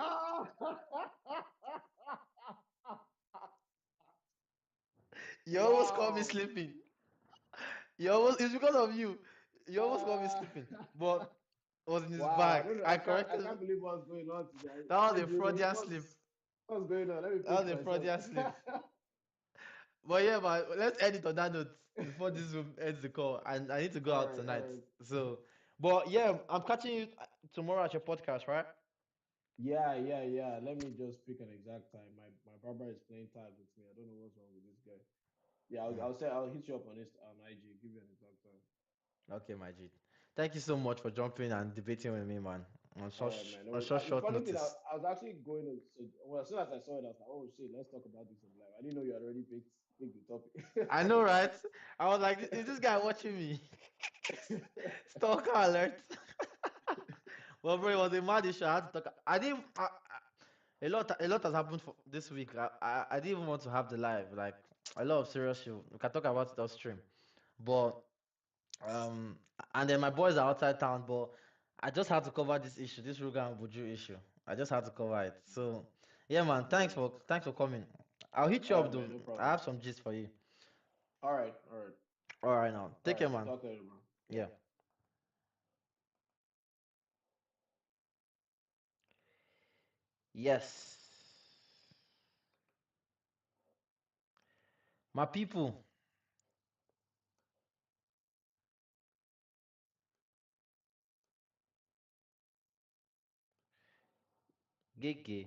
You almost caught me Wow. sleeping. You almost it's because of you. You almost caught me Uh, sleeping. But it was in his wow. I bag. don't know. I I corrected. can't believe what's going on today. That was Hi, a Jimmy. Freudian slip. What's going on? Let me That pinch was a myself. Freudian slip. But yeah, but let's end it on that note before this room ends the call. And I need to go All out right, all tonight. right. So, but yeah, I'm catching you tomorrow at your podcast, right? Yeah, yeah, yeah. Let me just pick an exact time. My barber is playing tag with me. I don't know what's wrong with this guy. Yeah, Mm. I'll hit you up on IG. Give you an exact time. Okay, my G. Thank you so much for jumping and debating with me, man. All right, man. No On worries. such The short funny thing, notice. I was actually going to say, well, as soon as I saw it, I was like, oh shit, let's talk about this in live. I didn't know you had already picked the I know, topic. right? I was like, is this guy watching me? Stalker alert. Well, bro, it was a mad issue. I had to talk. I didn't. A lot has happened for this week. I didn't even want to have the live. Like a lot of serious shit. We can talk about it off stream. But um, and then my boys are outside town. But I just had to cover this issue, this Ruga and Buju issue. I just had to cover it. So yeah, man. Thanks for coming. I'll hit you All up right, man. though. No I problem. have some gist for you. All right, all right, All right, now all take care, right. man. Talk later, bro. Yeah. Yeah. Yes. My people, Gege,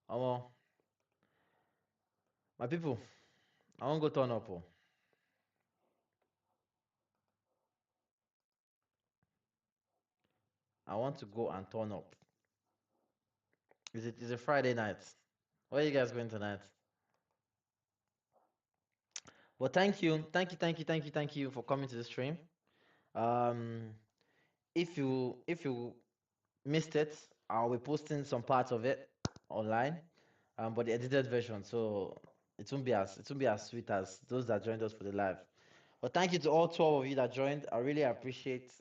Omo, my people, I won't go turn up. Oh. I want to go and turn up. It's a Friday night. Where are you guys going tonight? Well, thank you for coming to the stream. Um, if you missed it, I'll be posting some parts of it online, but the edited version, so it won't be as sweet as those that joined us for the live. But thank you to all 12 of you that joined. I really appreciate.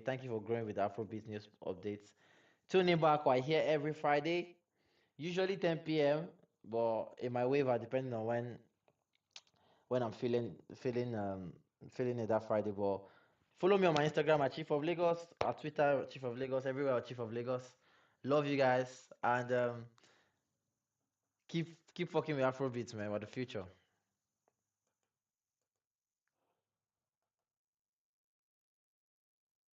Thank you for growing with Afrobeat news updates. Tune in back. We're here every Friday, usually 10 p.m. But in my waiver, depending on when I'm feeling it that Friday. But follow me on my Instagram at Chief of Lagos, at Twitter Chief of Lagos, everywhere at Chief of Lagos. Love you guys and keep fucking with Afrobeats, man. For the future.